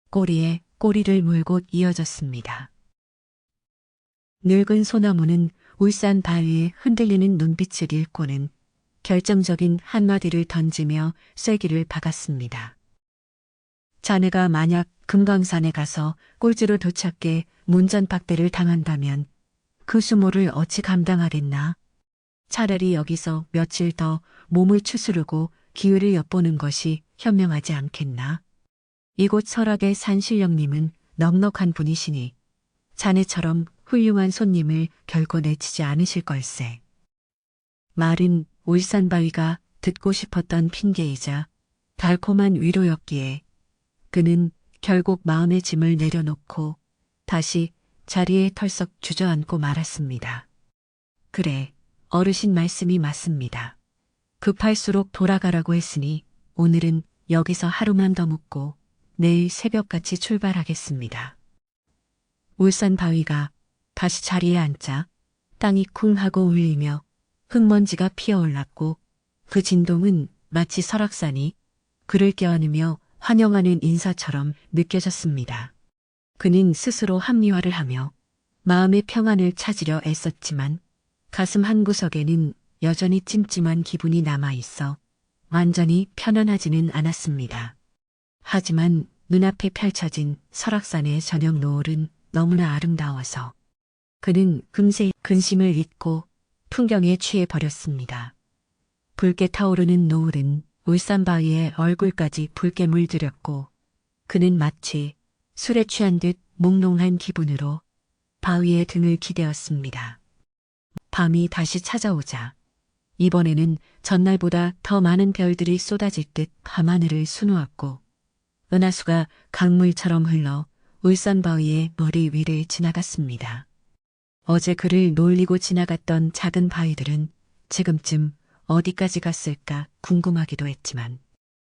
꼬리에 꼬리를 물고 이어졌습니다. 늙은 소나무는 울산 바위에 흔들리는 눈빛을 읽고는 결정적인 한마디를 던지며 쐐기를 박았습니다. 자네가 만약 금강산에 가서 꼴찌로 도착해 문전박대를 당한다면 그 수모를 어찌 감당하겠나? 차라리 여기서 며칠 더 몸을 추스르고 기회를 엿보는 것이 현명하지 않겠나? 이곳 설악의 산신령님은 넉넉한 분이시니 자네처럼 훌륭한 손님을 결코 내치지 않으실 걸세. 말은 울산바위가 듣고 싶었던 핑계이자 달콤한 위로였기에 그는 결국 마음의 짐을 내려놓고 다시 자리에 털썩 주저앉고 말았습니다. 그래, 어르신 말씀이 맞습니다. 급할수록 돌아가라고 했으니 오늘은 여기서 하루만 더 묵고 내일 새벽같이 출발하겠습니다. 울산바위가 다시 자리에 앉자 땅이 쿵 하고 울리며 흙먼지가 피어올랐고 그 진동은 마치 설악산이 그를 껴안으며 환영하는 인사처럼 느껴졌습니다. 그는 스스로 합리화를 하며 마음의 평안을 찾으려 애썼지만 가슴 한구석에는 여전히 찜찜한 기분이 남아있어 완전히 편안하지는 않았습니다. 하지만 눈앞에 펼쳐진 설악산의 저녁 노을은 너무나 아름다워서 그는 금세 근심을 잊고 풍경에 취해 버렸습니다. 붉게 타오르는 노을은 울산바위의 얼굴까지 붉게 물들였고 그는 마치 술에 취한 듯 몽롱한 기분으로 바위의 등을 기대었습니다. 밤이 다시 찾아오자 이번에는 전날보다 더 많은 별들이 쏟아질 듯 밤하늘을 수놓았고 은하수가 강물처럼 흘러 울산바위의 머리 위를 지나갔습니다. 어제 그를 놀리고 지나갔던 작은 바위들은 지금쯤 어디까지 갔을까 궁금하기도 했지만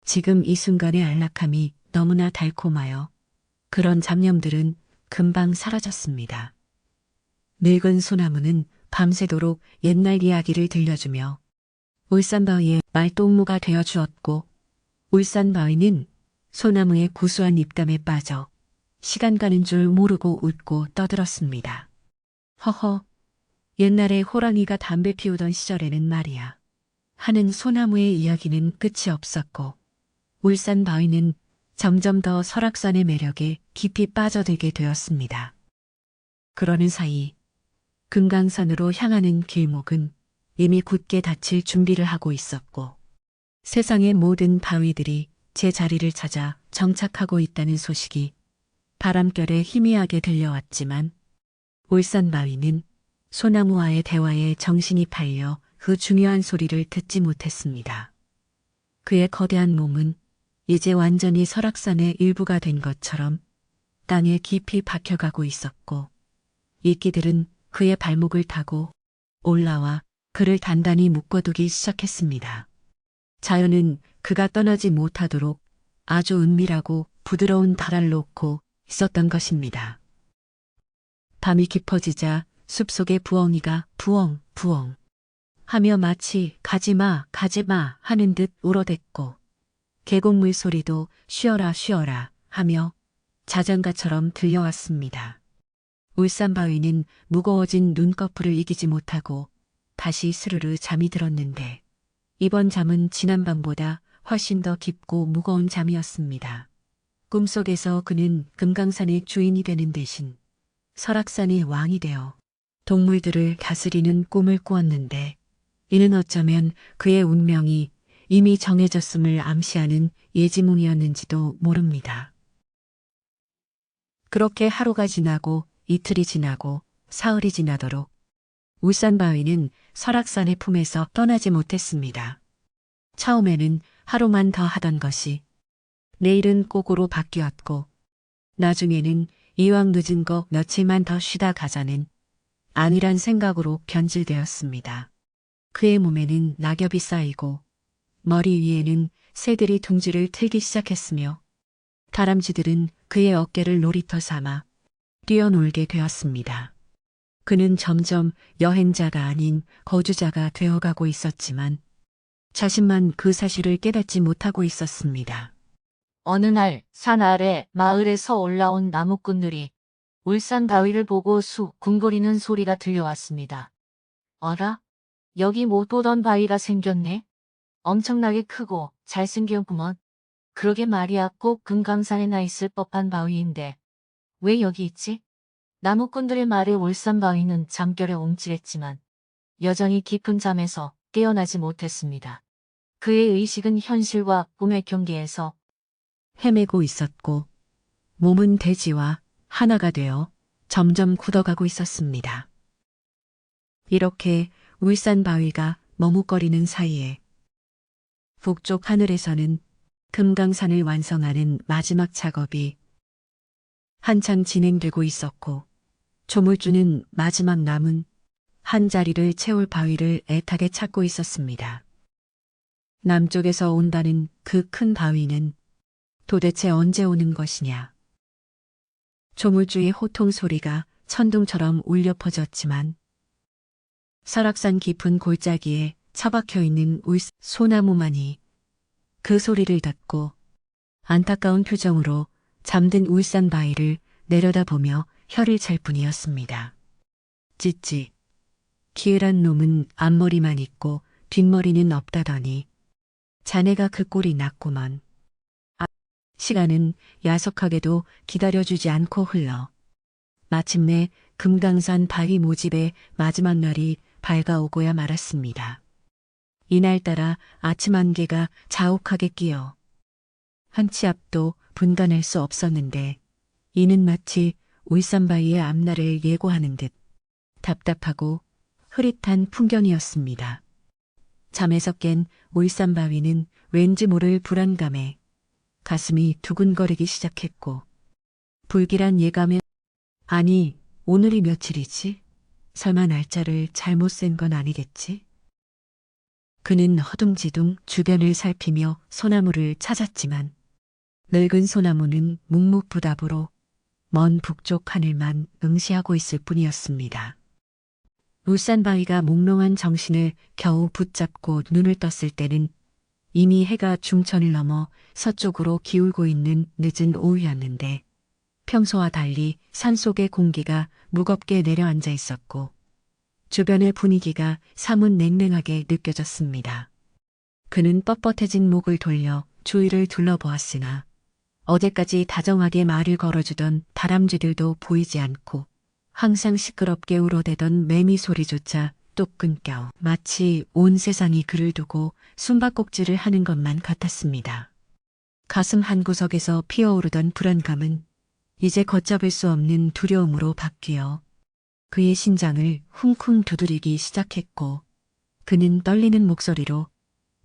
지금 이 순간의 안락함이 너무나 달콤하여 그런 잡념들은 금방 사라졌습니다. 늙은 소나무는 밤새도록 옛날 이야기를 들려주며 울산바위의 말동무가 되어 주었고 울산바위는 소나무의 구수한 입담에 빠져 시간 가는 줄 모르고 웃고 떠들었습니다. 허허, 옛날에 호랑이가 담배 피우던 시절에는 말이야. 하는 소나무의 이야기는 끝이 없었고 울산바위는 점점 더 설악산의 매력에 깊이 빠져들게 되었습니다. 그러는 사이 금강산으로 향하는 길목은 이미 굳게 닫힐 준비를 하고 있었고 세상의 모든 바위들이 제 자리를 찾아 정착하고 있다는 소식이 바람결에 희미하게 들려왔지만 울산바위는 소나무와의 대화에 정신이 팔려 그 중요한 소리를 듣지 못했습니다. 그의 거대한 몸은 이제 완전히 설악산의 일부가 된 것처럼 땅에 깊이 박혀가고 있었고 이끼들은 그의 발목을 타고 올라와 그를 단단히 묶어두기 시작했습니다. 자연은 그가 떠나지 못하도록 아주 은밀하고 부드러운 달을 놓고 있었던 것입니다. 밤이 깊어지자 숲속의 부엉이가 부엉 부엉 하며 마치 가지마 가지마 하는 듯 울어댔고 계곡물 소리도 쉬어라 쉬어라 하며 자장가처럼 들려왔습니다. 울산바위는 무거워진 눈꺼풀을 이기지 못하고 다시 스르르 잠이 들었는데 이번 잠은 지난밤보다 훨씬 더 깊고 무거운 잠이었습니다. 꿈속에서 그는 금강산의 주인이 되는 대신 설악산의 왕이 되어 동물들을 다스리는 꿈을 꾸었는데 이는 어쩌면 그의 운명이 이미 정해졌음을 암시하는 예지몽이었는지도 모릅니다. 그렇게 하루가 지나고 이틀이 지나고 사흘이 지나도록 울산바위는 설악산의 품에서 떠나지 못했습니다. 처음에는 하루만 더 하던 것이 내일은 꼭으로 바뀌었고 나중에는 이왕 늦은 거 며칠만 더 쉬다 가자는 아니란 생각으로 변질되었습니다. 그의 몸에는 낙엽이 쌓이고 머리 위에는 새들이 둥지를 틀기 시작했으며 다람쥐들은 그의 어깨를 놀이터 삼아 뛰어놀게 되었습니다. 그는 점점 여행자가 아닌 거주자가 되어가고 있었지만 자신만 그 사실을 깨닫지 못하고 있었습니다. 어느 날 산 아래 마을에서 올라온 나무꾼들이 울산 바위를 보고 쑥 궁거리는 소리가 들려왔습니다. 어라? 여기 못 보던 바위가 생겼네? 엄청나게 크고 잘생겼구먼. 그러게 말이야, 꼭 금강산에 나 있을 법한 바위인데 왜 여기 있지? 나무꾼들의 말에 울산 바위는 잠결에 움찔했지만 여전히 깊은 잠에서 깨어나지 못했습니다. 그의 의식은 현실과 꿈의 경계에서 헤매고 있었고 몸은 대지와 하나가 되어 점점 굳어가고 있었습니다. 이렇게 울산 바위가 머뭇거리는 사이에 북쪽 하늘에서는 금강산을 완성하는 마지막 작업이 한창 진행되고 있었고 조물주는 마지막 남은 한 자리를 채울 바위를 애타게 찾고 있었습니다. 남쪽에서 온다는 그 큰 바위는 도대체 언제 오는 것이냐. 조물주의 호통 소리가 천둥처럼 울려 퍼졌지만 설악산 깊은 골짜기에 처박혀 있는 소나무만이 그 소리를 듣고 안타까운 표정으로 잠든 울산 바위를 내려다보며 혀를 찰 뿐이었습니다. 찌찌, 기을한 놈은 앞머리만 있고 뒷머리는 없다더니 자네가 그 꼴이 났구먼. 시간은 야속하게도 기다려주지 않고 흘러 마침내 금강산 바위 모집의 마지막 날이 밝아오고야 말았습니다. 이날따라 아침 안개가 자욱하게 끼어 한 치 앞도 분간할 수 없었는데 이는 마치 울산바위의 앞날을 예고하는 듯 답답하고 흐릿한 풍경이었습니다. 잠에서 깬 울산바위는 왠지 모를 불안감에 가슴이 두근거리기 시작했고 불길한 예감에 아니 오늘이 며칠이지? 설마 날짜를 잘못 센 건 아니겠지? 그는 허둥지둥 주변을 살피며 소나무를 찾았지만 늙은 소나무는 묵묵부답으로 먼 북쪽 하늘만 응시하고 있을 뿐이었습니다. 울산바위가 몽롱한 정신을 겨우 붙잡고 눈을 떴을 때는 이미 해가 중천을 넘어 서쪽으로 기울고 있는 늦은 오후였는데 평소와 달리 산속의 공기가 무겁게 내려앉아 있었고 주변의 분위기가 사뭇 냉랭하게 느껴졌습니다. 그는 뻣뻣해진 목을 돌려 주위를 둘러보았으나 어제까지 다정하게 말을 걸어주던 다람쥐들도 보이지 않고 항상 시끄럽게 울어대던 매미 소리조차 뚝 끊겨 마치 온 세상이 그를 두고 숨바꼭질을 하는 것만 같았습니다. 가슴 한구석에서 피어오르던 불안감은 이제 걷잡을 수 없는 두려움으로 바뀌어 그의 심장을 쿵쿵 두드리기 시작했고 그는 떨리는 목소리로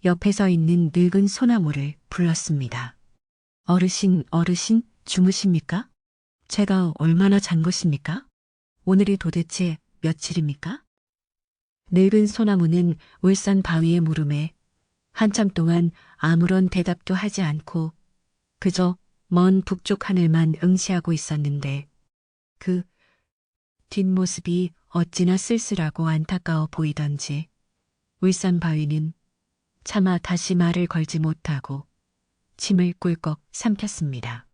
옆에 서 있는 늙은 소나무를 불렀습니다. 어르신, 주무십니까? 제가 얼마나 잔 것입니까? 오늘이 도대체 며칠입니까? 늙은 소나무는 울산 바위의 물음에 한참 동안 아무런 대답도 하지 않고 그저 먼 북쪽 하늘만 응시하고 있었는데 그 뒷모습이 어찌나 쓸쓸하고 안타까워 보이던지 울산 바위는 차마 다시 말을 걸지 못하고 침을 꿀꺽 삼켰습니다.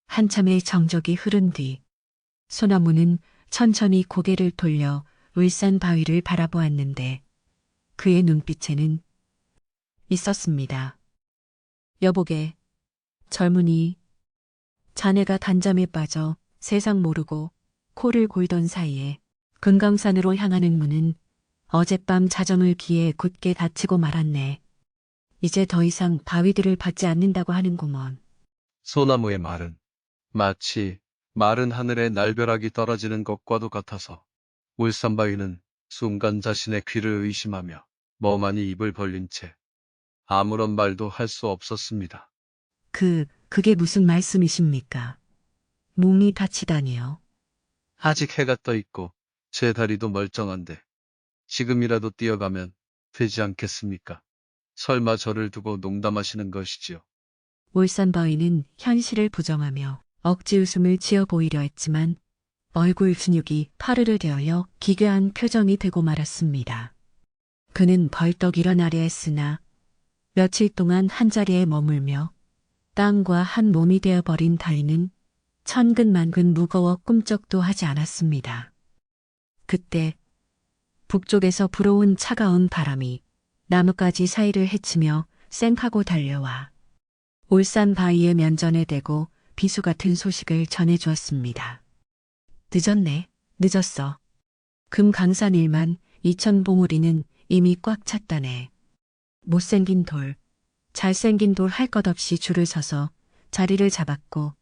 한참의 정적이 흐른 뒤 소나무는 천천히 고개를 돌려 울산 바위를 바라보았는데 그의 눈빛에는 있었습니다. 여보게, 젊은이, 자네가 단잠에 빠져 세상 모르고 코를 골던 사이에 금강산으로 향하는 문은 어젯밤 자정을 기해 굳게 닫히고 말았네. 이제 더 이상 바위들을 받지 않는다고 하는구먼. 소나무의 말은 마치 마른 하늘에 날벼락이 떨어지는 것과도 같아서 울산바위는 순간 자신의 귀를 의심하며 멍하니 입을 벌린 채 아무런 말도 할 수 없었습니다. 그게 무슨 말씀이십니까? 몸이 다치다니요. 아직 해가 떠 있고 제 다리도 멀쩡한데 지금이라도 뛰어가면 되지 않겠습니까? 설마 저를 두고 농담하시는 것이지요? 울산바위는 현실을 부정하며 억지 웃음을 지어 보이려 했지만 얼굴 근육이 파르르 되어 기괴한 표정이 되고 말았습니다. 그는 벌떡 일어나려 했으나 며칠 동안 한자리에 머물며 땅과 한 몸이 되어버린 다리는 천근만근 무거워 꿈쩍도 하지 않았습니다. 그때 북쪽에서 불어온 차가운 바람이 나뭇가지 사이를 헤치며 쌩하고 달려와 울산 바위의 면전에 대고 비수 같은 소식을 전해주었습니다. 늦었어. 금강산 일만 2천 봉우리는 이미 꽉 찼다네. 못생긴 돌, 잘생긴 돌 할 것 없이 줄을 서서 자리를 잡았고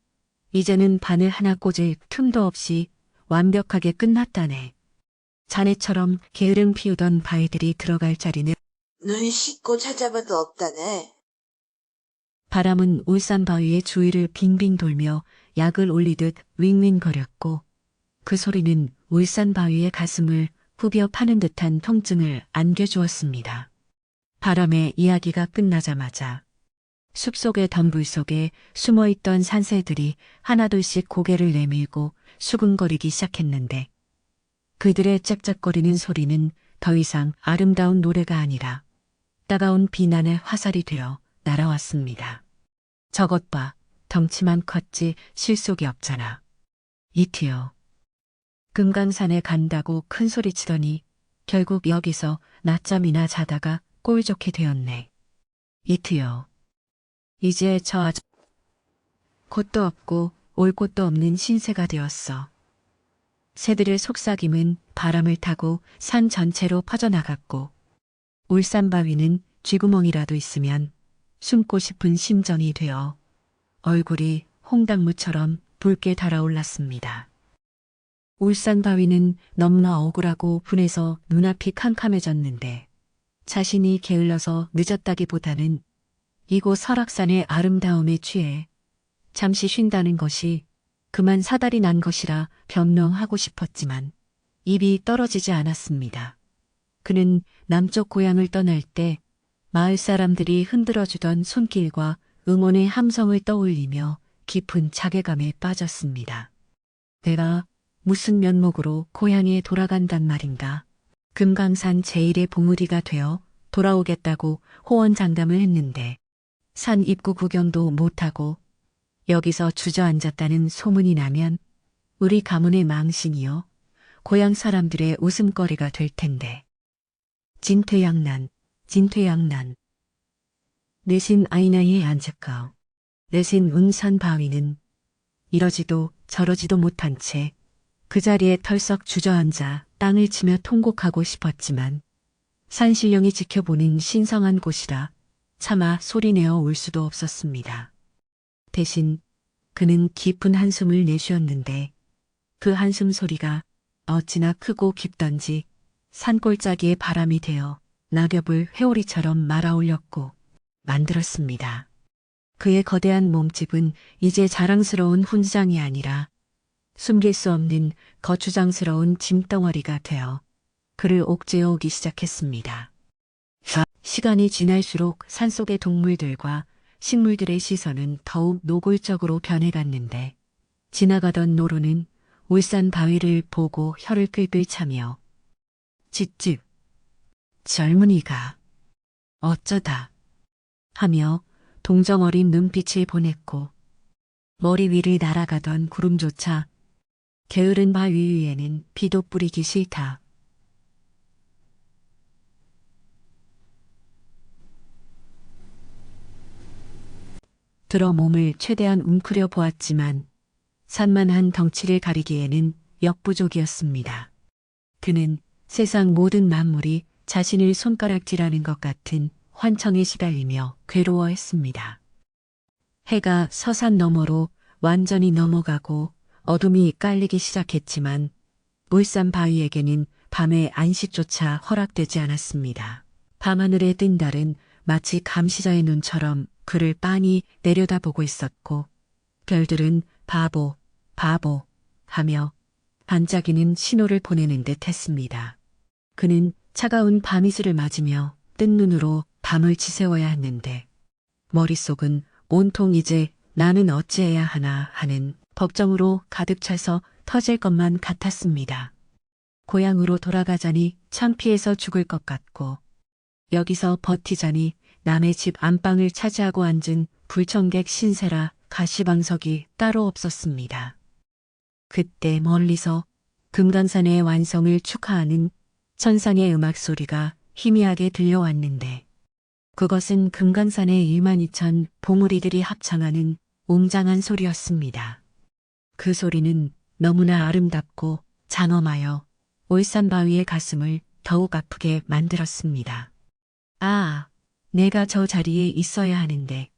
이제는 바늘 하나 꽂을 틈도 없이 완벽하게 끝났다네. 자네처럼 게으름 피우던 바위들이 들어갈 자리는 눈 씻고 찾아봐도 없다네. 바람은 울산 바위의 주위를 빙빙 돌며 약을 올리듯 윙윙거렸고 그 소리는 울산 바위의 가슴을 후벼 파는 듯한 통증을 안겨주었습니다. 바람의 이야기가 끝나자마자 숲속의 덤불 속에 숨어있던 산새들이 하나둘씩 고개를 내밀고 수근거리기 시작했는데 그들의 짝짝거리는 소리는 더 이상 아름다운 노래가 아니라 따가운 비난의 화살이 되어 날아왔습니다. 저것 봐, 덩치만 컸지 실속이 없잖아. 이티요. 금강산에 간다고 큰 소리 치더니 결국 여기서 낮잠이나 자다가 꼴 좋게 되었네. 이티요. 이제 저 아저 곳도 없고 올 곳도 없는 신세가 되었어. 새들의 속삭임은 바람을 타고 산 전체로 퍼져나갔고 울산바위는 쥐구멍이라도 있으면 숨고 싶은 심정이 되어 얼굴이 홍당무처럼 붉게 달아올랐습니다. 울산바위는 너무나 억울하고 분해서 눈앞이 캄캄해졌는데 자신이 게을러서 늦었다기보다는 이곳 설악산의 아름다움에 취해 잠시 쉰다는 것이 그만 사달이 난 것이라 변명하고 싶었지만 입이 떨어지지 않았습니다. 그는 남쪽 고향을 떠날 때 마을 사람들이 흔들어주던 손길과 응원의 함성을 떠올리며 깊은 자괴감에 빠졌습니다. 내가 무슨 면목으로 고향에 돌아간단 말인가. 금강산 제1의 봉우리가 되어 돌아오겠다고 호언장담을 했는데 산 입구 구경도 못하고 여기서 주저앉았다는 소문이 나면 우리 가문의 망신이요. 고향 사람들의 웃음거리가 될 텐데. 진퇴양난. 내신 아이나이에 앉을까. 내신 응산 바위는 이러지도 저러지도 못한 채 그 자리에 털썩 주저앉아 땅을 치며 통곡하고 싶었지만 산신령이 지켜보는 신성한 곳이라 차마 소리내어 울 수도 없었습니다. 대신 그는 깊은 한숨을 내쉬었는데 그 한숨 소리가 어찌나 크고 깊던지 산골짜기의 바람이 되어 낙엽을 회오리처럼 말아올렸고 만들었습니다. 그의 거대한 몸집은 이제 자랑스러운 훈장이 아니라 숨길 수 없는 거추장스러운 짐덩어리가 되어 그를 옥죄어 오기 시작했습니다. 시간이 지날수록 산속의 동물들과 식물들의 시선은 더욱 노골적으로 변해갔는데 지나가던 노루는 울산 바위를 보고 혀를 끌끌 차며 찌찌 젊은이가 어쩌다 하며 동정 어린 눈빛을 보냈고 머리 위를 날아가던 구름조차 게으른 바위 위에는 비도 뿌리기 싫다. 들어 몸을 최대한 웅크려 보았지만 산만한 덩치를 가리기에는 역부족이었습니다. 그는 세상 모든 만물이 자신을 손가락질하는 것 같은 환청에 시달리며 괴로워했습니다. 해가 서산 너머로 완전히 넘어가고 어둠이 깔리기 시작했지만 울산 바위에게는 밤의 안식조차 허락되지 않았습니다. 밤하늘에 뜬 달은 마치 감시자의 눈처럼 그를 빤히 내려다보고 있었고 별들은 바보, 바보 하며 반짝이는 신호를 보내는 듯 했습니다. 그는 차가운 밤이슬을 맞으며 뜬 눈으로 밤을 지새워야 했는데 머릿속은 온통 이제 나는 어찌해야 하나 하는 걱정으로 가득 차서 터질 것만 같았습니다. 고향으로 돌아가자니 창피해서 죽을 것 같고 여기서 버티자니 남의 집 안방을 차지하고 앉은 불청객 신세라 가시방석이 따로 없었습니다. 그때 멀리서 금강산의 완성을 축하하는 천상의 음악 소리가 희미하게 들려왔는데 그것은 금강산의 12,000 봉우리들이 합창하는 웅장한 소리였습니다. 그 소리는 너무나 아름답고 장엄하여 울산바위의 가슴을 더욱 아프게 만들었습니다. 아, 내가 저 자리에 있어야 하는데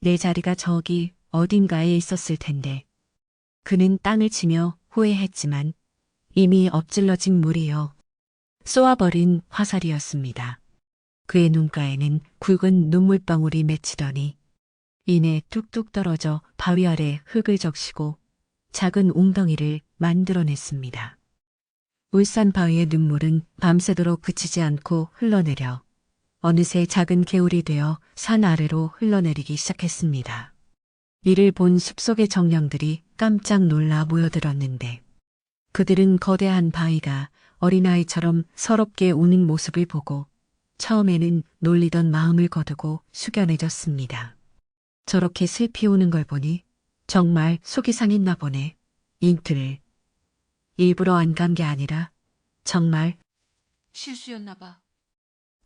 내 자리가 저기 어딘가에 있었을 텐데. 그는 땅을 치며 후회했지만 이미 엎질러진 물이여 쏘아버린 화살이었습니다. 그의 눈가에는 굵은 눈물방울이 맺히더니 이내 뚝뚝 떨어져 바위 아래 흙을 적시고 작은 웅덩이를 만들어냈습니다. 울산 바위의 눈물은 밤새도록 그치지 않고 흘러내려 어느새 작은 개울이 되어 산 아래로 흘러내리기 시작했습니다. 이를 본 숲속의 정령들이 깜짝 놀라 모여들었는데 그들은 거대한 바위가 어린아이처럼 서럽게 우는 모습을 보고 처음에는 놀리던 마음을 거두고 숙연해졌습니다. 저렇게 슬피 우는 걸 보니 정말 속이 상했나 보네. 인틀. 일부러 안 간 게 아니라 정말 실수였나 봐.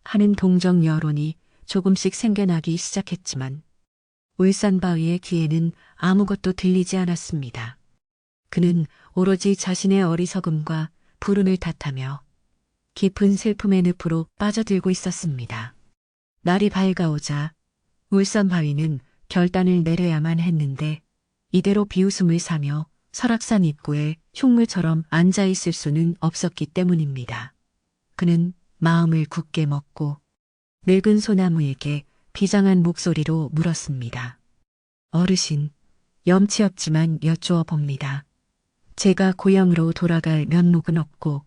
하는 동정 여론이 조금씩 생겨나기 시작했지만 울산바위의 귀에는 아무것도 들리지 않았습니다. 그는 오로지 자신의 어리석음과 불운을 탓하며 깊은 슬픔의 늪으로 빠져들고 있었습니다. 날이 밝아오자 울산바위는 결단을 내려야만 했는데 이대로 비웃음을 사며 설악산 입구에 흉물처럼 앉아있을 수는 없었기 때문입니다. 그는 마음을 굳게 먹고 늙은 소나무에게 비장한 목소리로 물었습니다. 어르신, 염치 없지만 여쭈어 봅니다. 제가 고향으로 돌아갈 면목은 없고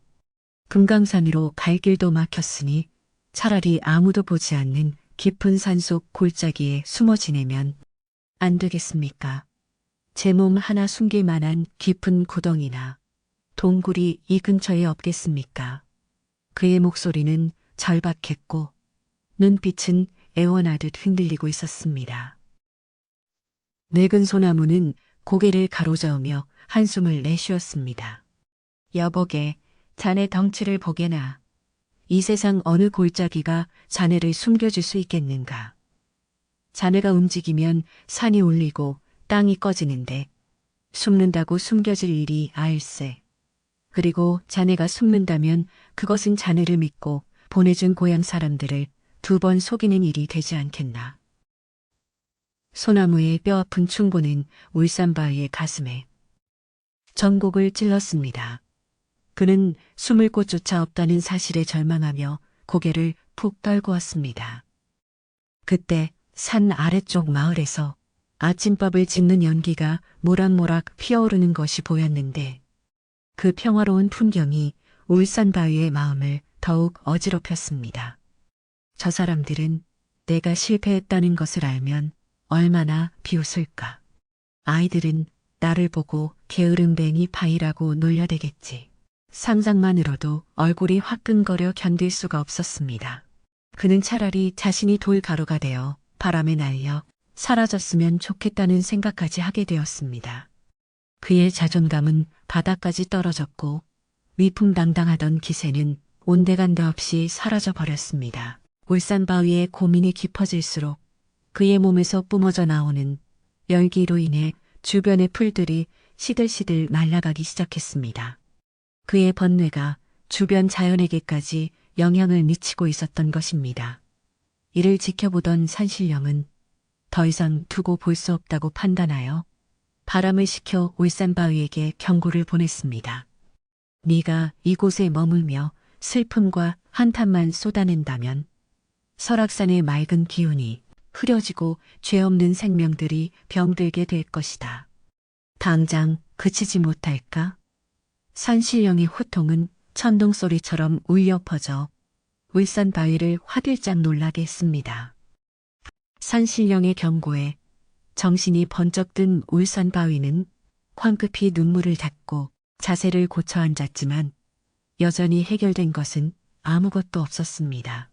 금강산으로 갈 길도 막혔으니 차라리 아무도 보지 않는 깊은 산속 골짜기에 숨어 지내면 안 되겠습니까? 제 몸 하나 숨길 만한 깊은 구덩이나 동굴이 이 근처에 없겠습니까? 그의 목소리는 절박했고 눈빛은 애원하듯 흔들리고 있었습니다. 늙은 소나무는 고개를 가로저으며 한숨을 내쉬었습니다. 여보게, 자네 덩치를 보게나. 이 세상 어느 골짜기가 자네를 숨겨줄 수 있겠는가. 자네가 움직이면 산이 울리고 땅이 꺼지는데 숨는다고 숨겨질 일이 아일세. 그리고 자네가 숨는다면 그것은 자네를 믿고 보내준 고향 사람들을 2번 속이는 일이 되지 않겠나. 소나무의 뼈아픈 충고는 울산바위의 가슴에 전곡을 찔렀습니다. 그는 숨을 곳조차 없다는 사실에 절망하며 고개를 푹 떨구었습니다. 그때 산 아래쪽 마을에서 아침밥을 짓는 연기가 모락모락 피어오르는 것이 보였는데 그 평화로운 풍경이 울산 바위의 마음을 더욱 어지럽혔습니다. 저 사람들은 내가 실패했다는 것을 알면 얼마나 비웃을까. 아이들은 나를 보고 게으름뱅이 바위라고 놀려대겠지. 상상만으로도 얼굴이 화끈거려 견딜 수가 없었습니다. 그는 차라리 자신이 돌가루가 되어 바람에 날려 사라졌으면 좋겠다는 생각까지 하게 되었습니다. 그의 자존감은 바닥까지 떨어졌고 위풍당당하던 기세는 온데간데 없이 사라져 버렸습니다. 울산 바위의 고민이 깊어질수록 그의 몸에서 뿜어져 나오는 열기로 인해 주변의 풀들이 시들시들 말라가기 시작했습니다. 그의 번뇌가 주변 자연에게까지 영향을 미치고 있었던 것입니다. 이를 지켜보던 산신령은 더 이상 두고 볼 수 없다고 판단하여 바람을 시켜 울산바위에게 경고를 보냈습니다. 네가 이곳에 머물며 슬픔과 한탄만 쏟아낸다면 설악산의 맑은 기운이 흐려지고 죄 없는 생명들이 병들게 될 것이다. 당장 그치지 못할까? 산신령의 호통은 천둥소리처럼 울려 퍼져 울산바위를 화들짝 놀라게 했습니다. 산신령의 경고에 정신이 번쩍 든 울산바위는 황급히 눈물을 닦고 자세를 고쳐 앉았지만 여전히 해결된 것은 아무것도 없었습니다.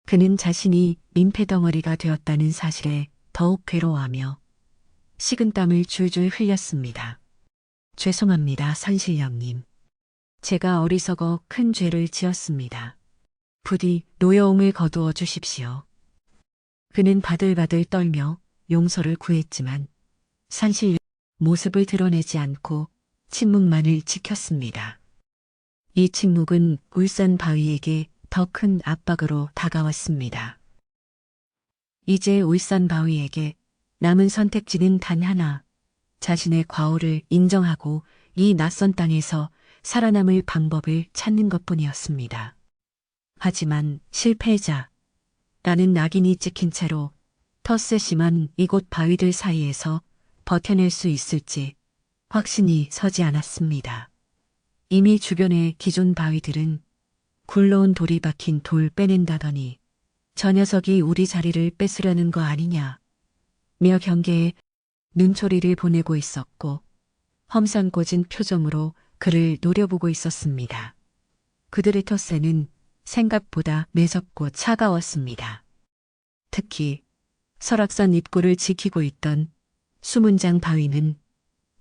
그는 자신이 민폐덩어리가 되었다는 사실에 더욱 괴로워하며 식은땀을 줄줄 흘렸습니다. 죄송합니다, 산신령님. 제가 어리석어 큰 죄를 지었습니다. 부디 노여움을 거두어 주십시오. 그는 바들바들 떨며 용서를 구했지만 산신령 모습을 드러내지 않고 침묵만을 지켰습니다. 이 침묵은 울산 바위에게 더 큰 압박으로 다가왔습니다. 이제 울산 바위에게 남은 선택지는 단 하나, 자신의 과오를 인정하고 이 낯선 땅에서 살아남을 방법을 찾는 것뿐이었습니다. 하지만 실패자라는 낙인이 찍힌 채로 텃세 심한 이곳 바위들 사이에서 버텨낼 수 있을지 확신이 서지 않았습니다. 이미 주변의 기존 바위들은 굴러온 돌이 박힌 돌 빼낸다더니 저 녀석이 우리 자리를 뺏으려는 거 아니냐 며 경계에 눈초리를 보내고 있었고 험상궂은 표정으로 그를 노려보고 있었습니다. 그들의 텃세는 생각보다 매섭고 차가웠습니다. 특히 설악산 입구를 지키고 있던 수문장 바위는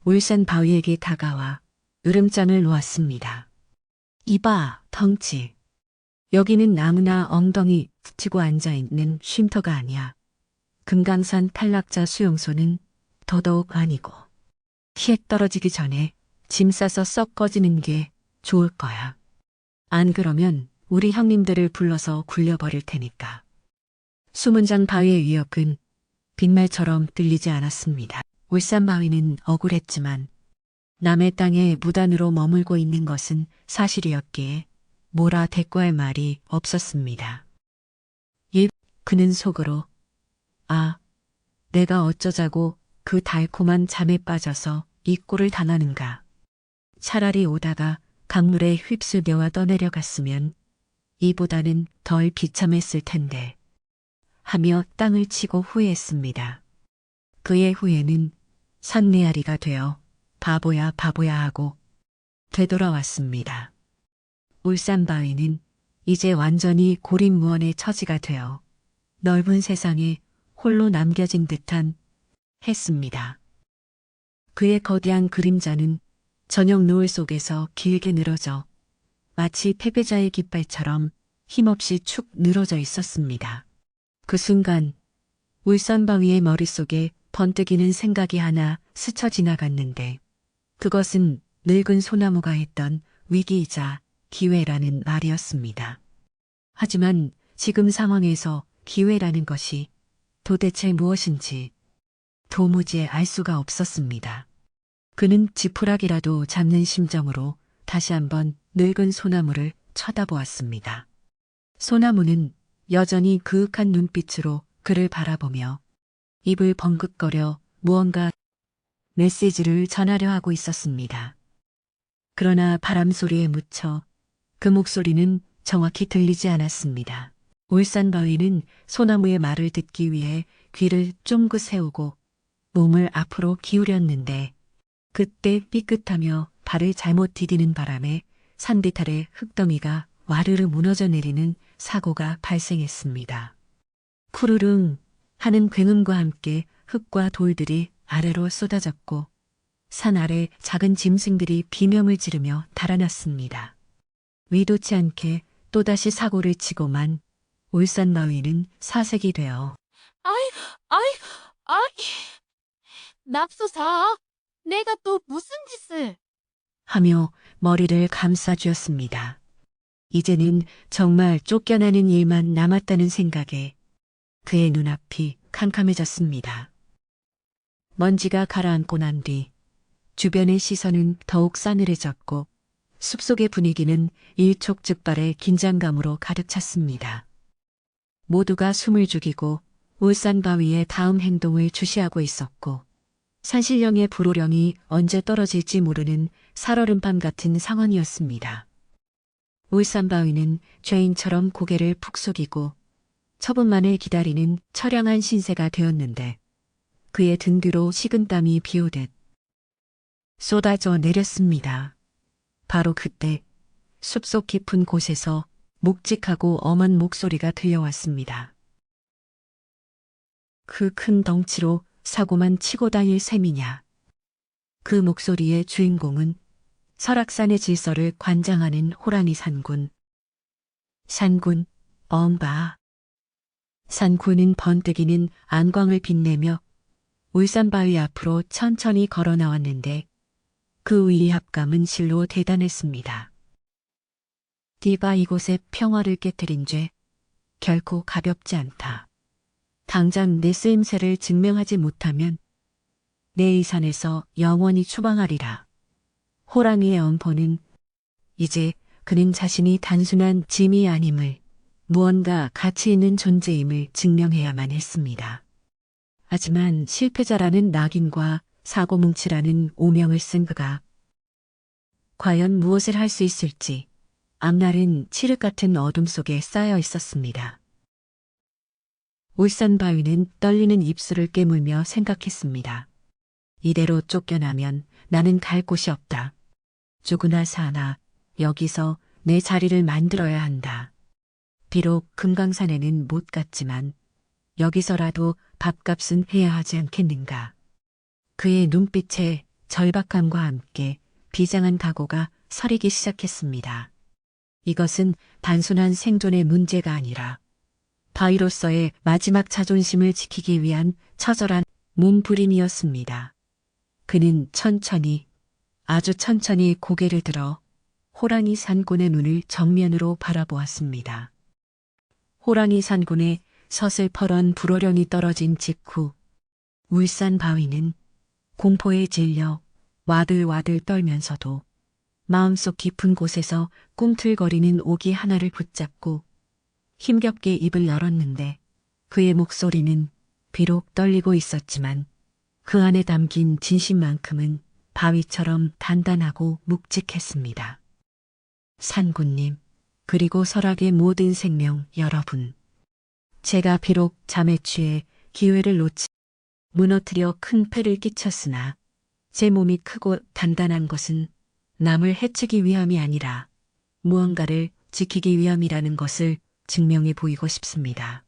울산 바위에게 다가와 으름장을 놓았습니다. 이봐, 덩치. 여기는 아무나 엉덩이 붙이고 앉아있는 쉼터가 아니야. 금강산 탈락자 수용소는 더더욱 아니고. 희액 떨어지기 전에 짐 싸서 썩 꺼지는 게 좋을 거야. 안 그러면 우리 형님들을 불러서 굴려버릴 테니까. 수문장 바위의 위협은 빈말처럼 들리지 않았습니다. 울산 바위는 억울했지만 남의 땅에 무단으로 머물고 있는 것은 사실이었기에 뭐라 대꾸할 말이 없었습니다. 그는 속으로 아, 내가 어쩌자고 그 달콤한 잠에 빠져서 이 꼴을 당하는가. 차라리 오다가 강물에 휩쓸려와 떠내려갔으면 이보다는 덜 비참했을 텐데 하며 땅을 치고 후회했습니다. 그의 후회는 산메아리가 되어 바보야 바보야 하고 되돌아왔습니다. 울산바위는 이제 완전히 고립무원의 처지가 되어 넓은 세상에 홀로 남겨진 듯한 했습니다. 그의 거대한 그림자는 저녁 노을 속에서 길게 늘어져 마치 패배자의 깃발처럼 힘없이 축 늘어져 있었습니다. 그 순간 울산바위의 머릿속에 번뜩이는 생각이 하나 스쳐 지나갔는데 그것은 늙은 소나무가 했던 위기이자 기회라는 말이었습니다. 하지만 지금 상황에서 기회라는 것이 도대체 무엇인지 도무지 알 수가 없었습니다. 그는 지푸라기라도 잡는 심정으로 다시 한번 늙은 소나무를 쳐다보았습니다. 소나무는 여전히 그윽한 눈빛으로 그를 바라보며 입을 벙긋거려 무언가 메시지를 전하려 하고 있었습니다. 그러나 바람 소리에 묻혀 그 목소리는 정확히 들리지 않았습니다. 울산바위는 소나무의 말을 듣기 위해 귀를 쫑긋 세우고 몸을 앞으로 기울였는데 그때 삐끗하며 발을 잘못 디디는 바람에 산비탈의 흙더미가 와르르 무너져 내리는 사고가 발생했습니다. 쿠르릉 하는 굉음과 함께 흙과 돌들이 아래로 쏟아졌고 산 아래 작은 짐승들이 비명을 지르며 달아났습니다. 의도치 않게 또다시 사고를 치고만 울산바위는 사색이 되어 아이, 납소사, 내가 또 무슨 짓을? 하며 머리를 감싸쥐었습니다. 이제는 정말 쫓겨나는 일만 남았다는 생각에 그의 눈앞이 캄캄해졌습니다. 먼지가 가라앉고 난 뒤 주변의 시선은 더욱 싸늘해졌고 숲속의 분위기는 일촉즉발의 긴장감으로 가득 찼습니다. 모두가 숨을 죽이고 울산바위의 다음 행동을 주시하고 있었고 산신령의 불호령이 언제 떨어질지 모르는 살얼음밤 같은 상황이었습니다. 울산바위는 죄인처럼 고개를 푹 숙이고 처분만을 기다리는 처량한 신세가 되었는데 그의 등 뒤로 식은땀이 비오듯 쏟아져 내렸습니다. 바로 그때 숲속 깊은 곳에서 묵직하고 엄한 목소리가 들려왔습니다. 그 큰 덩치로 사고만 치고 다닐 셈이냐. 그 목소리의 주인공은 설악산의 질서를 관장하는 호랑이 산군. 산군, 엄바. 산군은 번뜩이는 안광을 빛내며 울산바위 앞으로 천천히 걸어 나왔는데 그 위압감은 실로 대단했습니다. 네가 이곳의 평화를 깨뜨린 죄 결코 가볍지 않다. 당장 내 쓰임새를 증명하지 못하면 내 이 산에서 영원히 추방하리라. 호랑이의 엄포는 이제 그는 자신이 단순한 짐이 아님을 무언가 가치 있는 존재임을 증명해야만 했습니다. 하지만 실패자라는 낙인과 사고뭉치라는 오명을 쓴 그가 과연 무엇을 할 수 있을지 앞날은 칠흑 같은 어둠 속에 쌓여 있었습니다. 울산바위는 떨리는 입술을 깨물며 생각했습니다. 이대로 쫓겨나면 나는 갈 곳이 없다. 죽으나 사나 여기서 내 자리를 만들어야 한다. 비록 금강산에는 못 갔지만 여기서라도 밥값은 해야 하지 않겠는가. 그의 눈빛에 절박함과 함께 비장한 각오가 서리기 시작했습니다. 이것은 단순한 생존의 문제가 아니라 바위로서의 마지막 자존심을 지키기 위한 처절한 몸부림이었습니다. 그는 천천히, 아주 천천히 고개를 들어 호랑이 산군의 눈을 정면으로 바라보았습니다. 호랑이 산군의 서슬퍼런 불호령이 떨어진 직후 울산바위는 공포에 질려 와들와들 떨면서도 마음속 깊은 곳에서 꿈틀거리는 오기 하나를 붙잡고 힘겹게 입을 열었는데 그의 목소리는 비록 떨리고 있었지만 그 안에 담긴 진심만큼은 바위처럼 단단하고 묵직했습니다. 산군님, 그리고 설악의 모든 생명 여러분. 제가 비록 잠에 취해 기회를 놓치 무너뜨려 큰 패를 끼쳤으나 제 몸이 크고 단단한 것은 남을 해치기 위함이 아니라 무언가를 지키기 위함이라는 것을 증명해 보이고 싶습니다.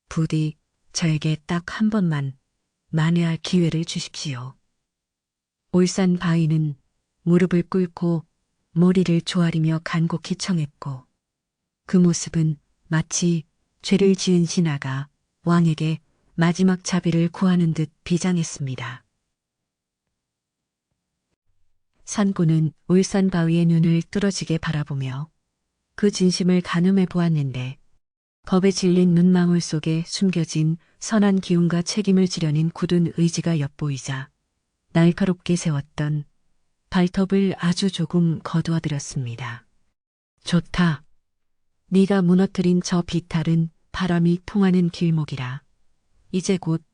부디 저에게 딱 한 번만 만회할 기회를 주십시오. 울산바위는 무릎을 꿇고 머리를 조아리며 간곡히 청했고 그 모습은 마치 죄를 지은 신하가 왕에게 마지막 자비를 구하는 듯 비장했습니다. 산군은 울산바위의 눈을 뚫어지게 바라보며 그 진심을 가늠해 보았는데 겁에 질린 눈망울 속에 숨겨진 선한 기운과 책임을 지려는 굳은 의지가 엿보이자 날카롭게 세웠던 발톱을 아주 조금 거두어들였습니다. 좋다. 네가 무너뜨린 저 비탈은 바람이 통하는 길목이라. 이제 곧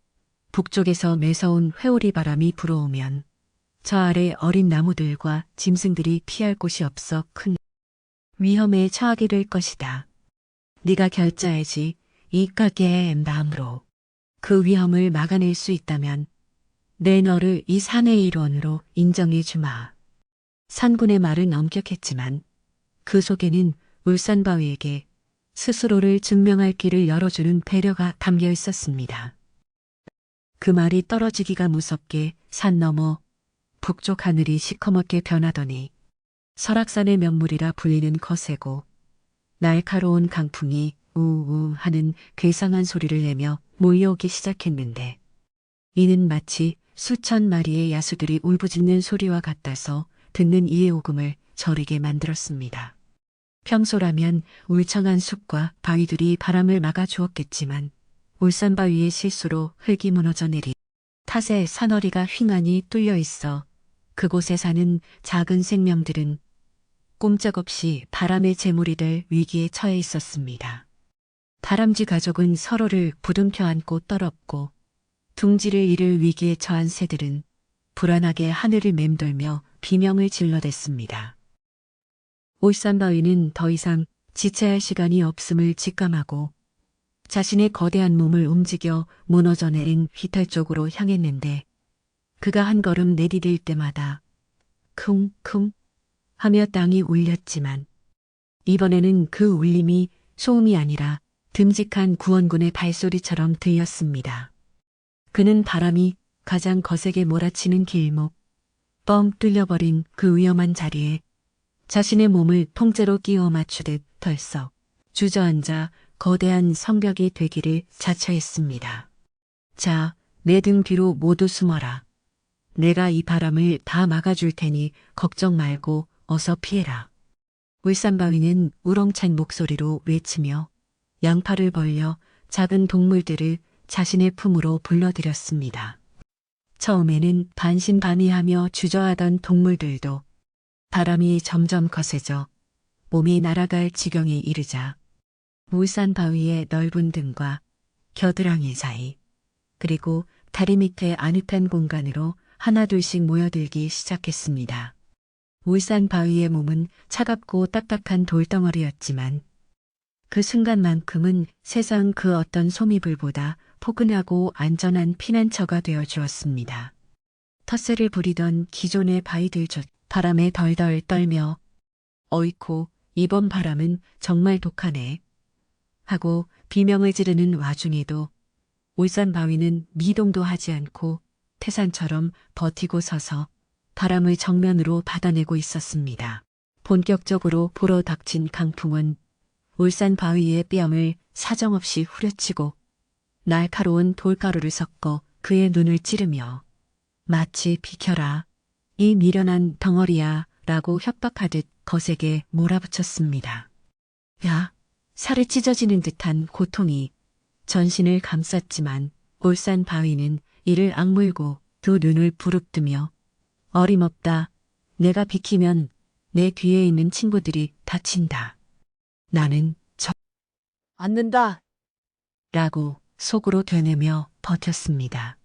북쪽에서 매서운 회오리 바람이 불어오면 저 아래 어린 나무들과 짐승들이 피할 곳이 없어 큰 위험에 처하게 될 것이다. 네가 결자해지 이 가게의 마음으로 그 위험을 막아낼 수 있다면 내 너를 이 사내의 일원으로 인정해 주마. 산군의 말은 엄격했지만 그 속에는 울산바위에게 스스로를 증명할 길을 열어주는 배려가 담겨 있었습니다. 그 말이 떨어지기가 무섭게 산 너머 북쪽 하늘이 시커멓게 변하더니 설악산의 명물이라 불리는 거세고 날카로운 강풍이 우우 하는 괴상한 소리를 내며 몰려오기 시작했는데 이는 마치 수천 마리의 야수들이 울부짖는 소리와 같아서 듣는 이의 오금을 저리게 만들었습니다. 평소라면 울창한 숲과 바위들이 바람을 막아 주었겠지만 울산바위의 실수로 흙이 무너져 내린 탓에 산허리가 휘만히 뚫려 있어 그곳에 사는 작은 생명들은 꼼짝없이 바람의 제물이 될 위기에 처해 있었습니다. 다람쥐 가족은 서로를 부둥켜 안고 떨었고 둥지를 잃을 위기에 처한 새들은 불안하게 하늘을 맴돌며 비명을 질러댔습니다. 울산바위는 더 이상 지체할 시간이 없음을 직감하고 자신의 거대한 몸을 움직여 무너져 내린 휘탈 쪽으로 향했는데 그가 한 걸음 내디딜 때마다 쿵쿵 하며 땅이 울렸지만 이번에는 그 울림이 소음이 아니라 듬직한 구원군의 발소리처럼 들렸습니다. 그는 바람이 가장 거세게 몰아치는 길목, 뻥 뚫려버린 그 위험한 자리에 자신의 몸을 통째로 끼워 맞추듯 덜썩 주저앉아 거대한 성벽이 되기를 자처했습니다. 자, 내 등 뒤로 모두 숨어라. 내가 이 바람을 다 막아줄 테니 걱정 말고 어서 피해라. 울산바위는 우렁찬 목소리로 외치며 양팔을 벌려 작은 동물들을 자신의 품으로 불러들였습니다. 처음에는 반신반의하며 주저하던 동물들도 바람이 점점 거세져 몸이 날아갈 지경에 이르자 울산바위의 넓은 등과 겨드랑이 사이 그리고 다리 밑에 아늑한 공간으로 하나둘씩 모여들기 시작했습니다. 울산바위의 몸은 차갑고 딱딱한 돌덩어리였지만 그 순간만큼은 세상 그 어떤 소미불보다 포근하고 안전한 피난처가 되어 주었습니다. 텃세를 부리던 기존의 바위들조차 바람에 덜덜 떨며 어이쿠 이번 바람은 정말 독하네 하고 비명을 지르는 와중에도 울산바위는 미동도 하지 않고 태산처럼 버티고 서서 바람을 정면으로 받아내고 있었습니다. 본격적으로 불어 닥친 강풍은 울산바위의 뺨을 사정없이 후려치고 날카로운 돌가루를 섞어 그의 눈을 찌르며 마치 비켜라 이 미련한 덩어리야 라고 협박하듯 거세게 몰아붙였습니다. 야, 살이 찢어지는 듯한 고통이 전신을 감쌌지만 울산바위는 이를 악물고 두 눈을 부릅뜨며 어림없다. 내가 비키면 내 뒤에 있는 친구들이 다친다. 나는 앉는다. 라고 속으로 되뇌며 버텼습니다.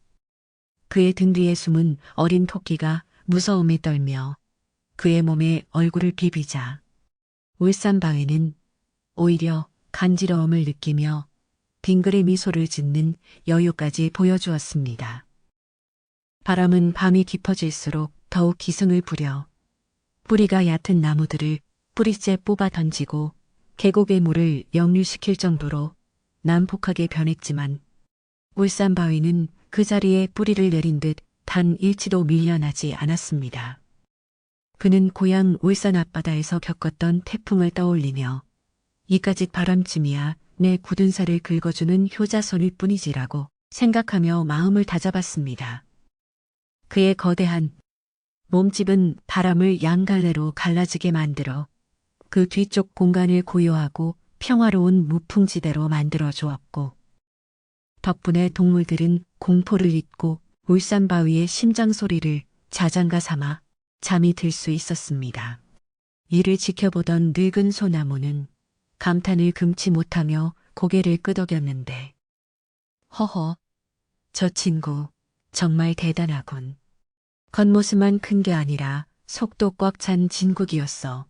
그의 등 뒤에 숨은 어린 토끼가 무서움에 떨며 그의 몸에 얼굴을 비비자 울산바위는 오히려 간지러움을 느끼며 빙그레 미소를 짓는 여유까지 보여주었습니다. 바람은 밤이 깊어질수록 더욱 기승을 부려 뿌리가 얕은 나무들을 뿌리째 뽑아 던지고 계곡의 물을 역류시킬 정도로 난폭하게 변했지만 울산바위는 그 자리에 뿌리를 내린 듯 단 일치도 밀려나지 않았습니다. 그는 고향 울산 앞바다에서 겪었던 태풍을 떠올리며 이까짓 바람쯤이야 내 굳은 살을 긁어주는 효자손일 뿐이지라고 생각하며 마음을 다잡았습니다. 그의 거대한 몸집은 바람을 양갈래로 갈라지게 만들어 그 뒤쪽 공간을 고요하고 평화로운 무풍지대로 만들어 주었고 덕분에 동물들은 공포를 잊고 울산바위의 심장 소리를 자장가 삼아 잠이 들 수 있었습니다. 이를 지켜보던 늙은 소나무는 감탄을 금치 못하며 고개를 끄덕였는데 허허, 저 친구 정말 대단하군. 겉모습만 큰 게 아니라 속도 꽉 찬 진국이었어.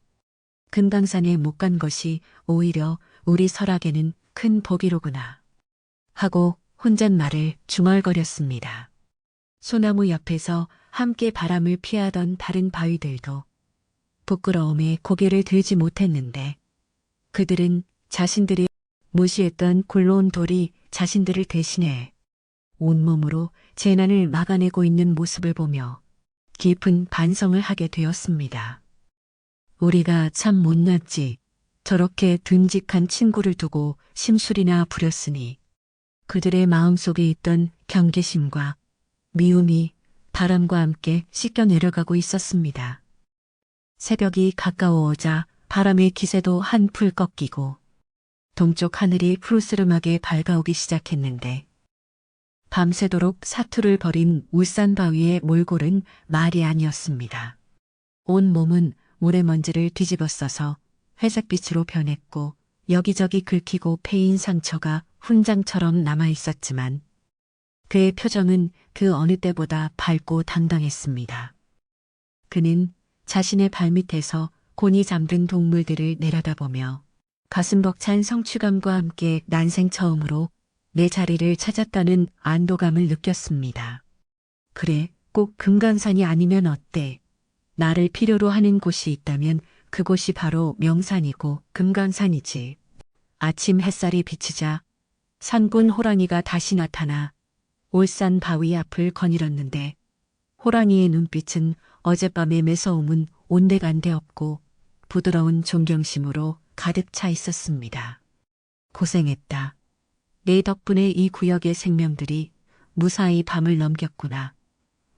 금강산에 못 간 것이 오히려 우리 설악에는 큰 복이로구나. 하고 혼잣말을 중얼거렸습니다. 소나무 옆에서 함께 바람을 피하던 다른 바위들도 부끄러움에 고개를 들지 못했는데 그들은 자신들이 무시했던 굴러온 돌이 자신들을 대신해 온몸으로 재난을 막아내고 있는 모습을 보며 깊은 반성을 하게 되었습니다. 우리가 참 못났지. 저렇게 듬직한 친구를 두고 심술이나 부렸으니 그들의 마음속에 있던 경계심과 미움이 바람과 함께 씻겨 내려가고 있었습니다. 새벽이 가까워오자 바람의 기세도 한풀 꺾이고 동쪽 하늘이 푸르스름하게 밝아오기 시작했는데 밤새도록 사투를 벌인 울산 바위의 몰골은 말이 아니었습니다. 온 몸은 모래먼지를 뒤집어 써서 회색빛으로 변했고 여기저기 긁히고 패인 상처가 훈장처럼 남아 있었지만 그의 표정은 그 어느 때보다 밝고 당당했습니다. 그는 자신의 발밑에서 곤히 잠든 동물들을 내려다보며 가슴 벅찬 성취감과 함께 난생 처음으로 내 자리를 찾았다는 안도감을 느꼈습니다. 그래, 꼭 금강산이 아니면 어때? 나를 필요로 하는 곳이 있다면 그곳이 바로 명산이고 금강산이지. 아침 햇살이 비치자 산군 호랑이가 다시 나타나 올산 바위 앞을 거닐었는데 호랑이의 눈빛은 어젯밤의 매서움은 온데간데 없고 부드러운 존경심으로 가득 차 있었습니다. 고생했다. 내 덕분에 이 구역의 생명들이 무사히 밤을 넘겼구나.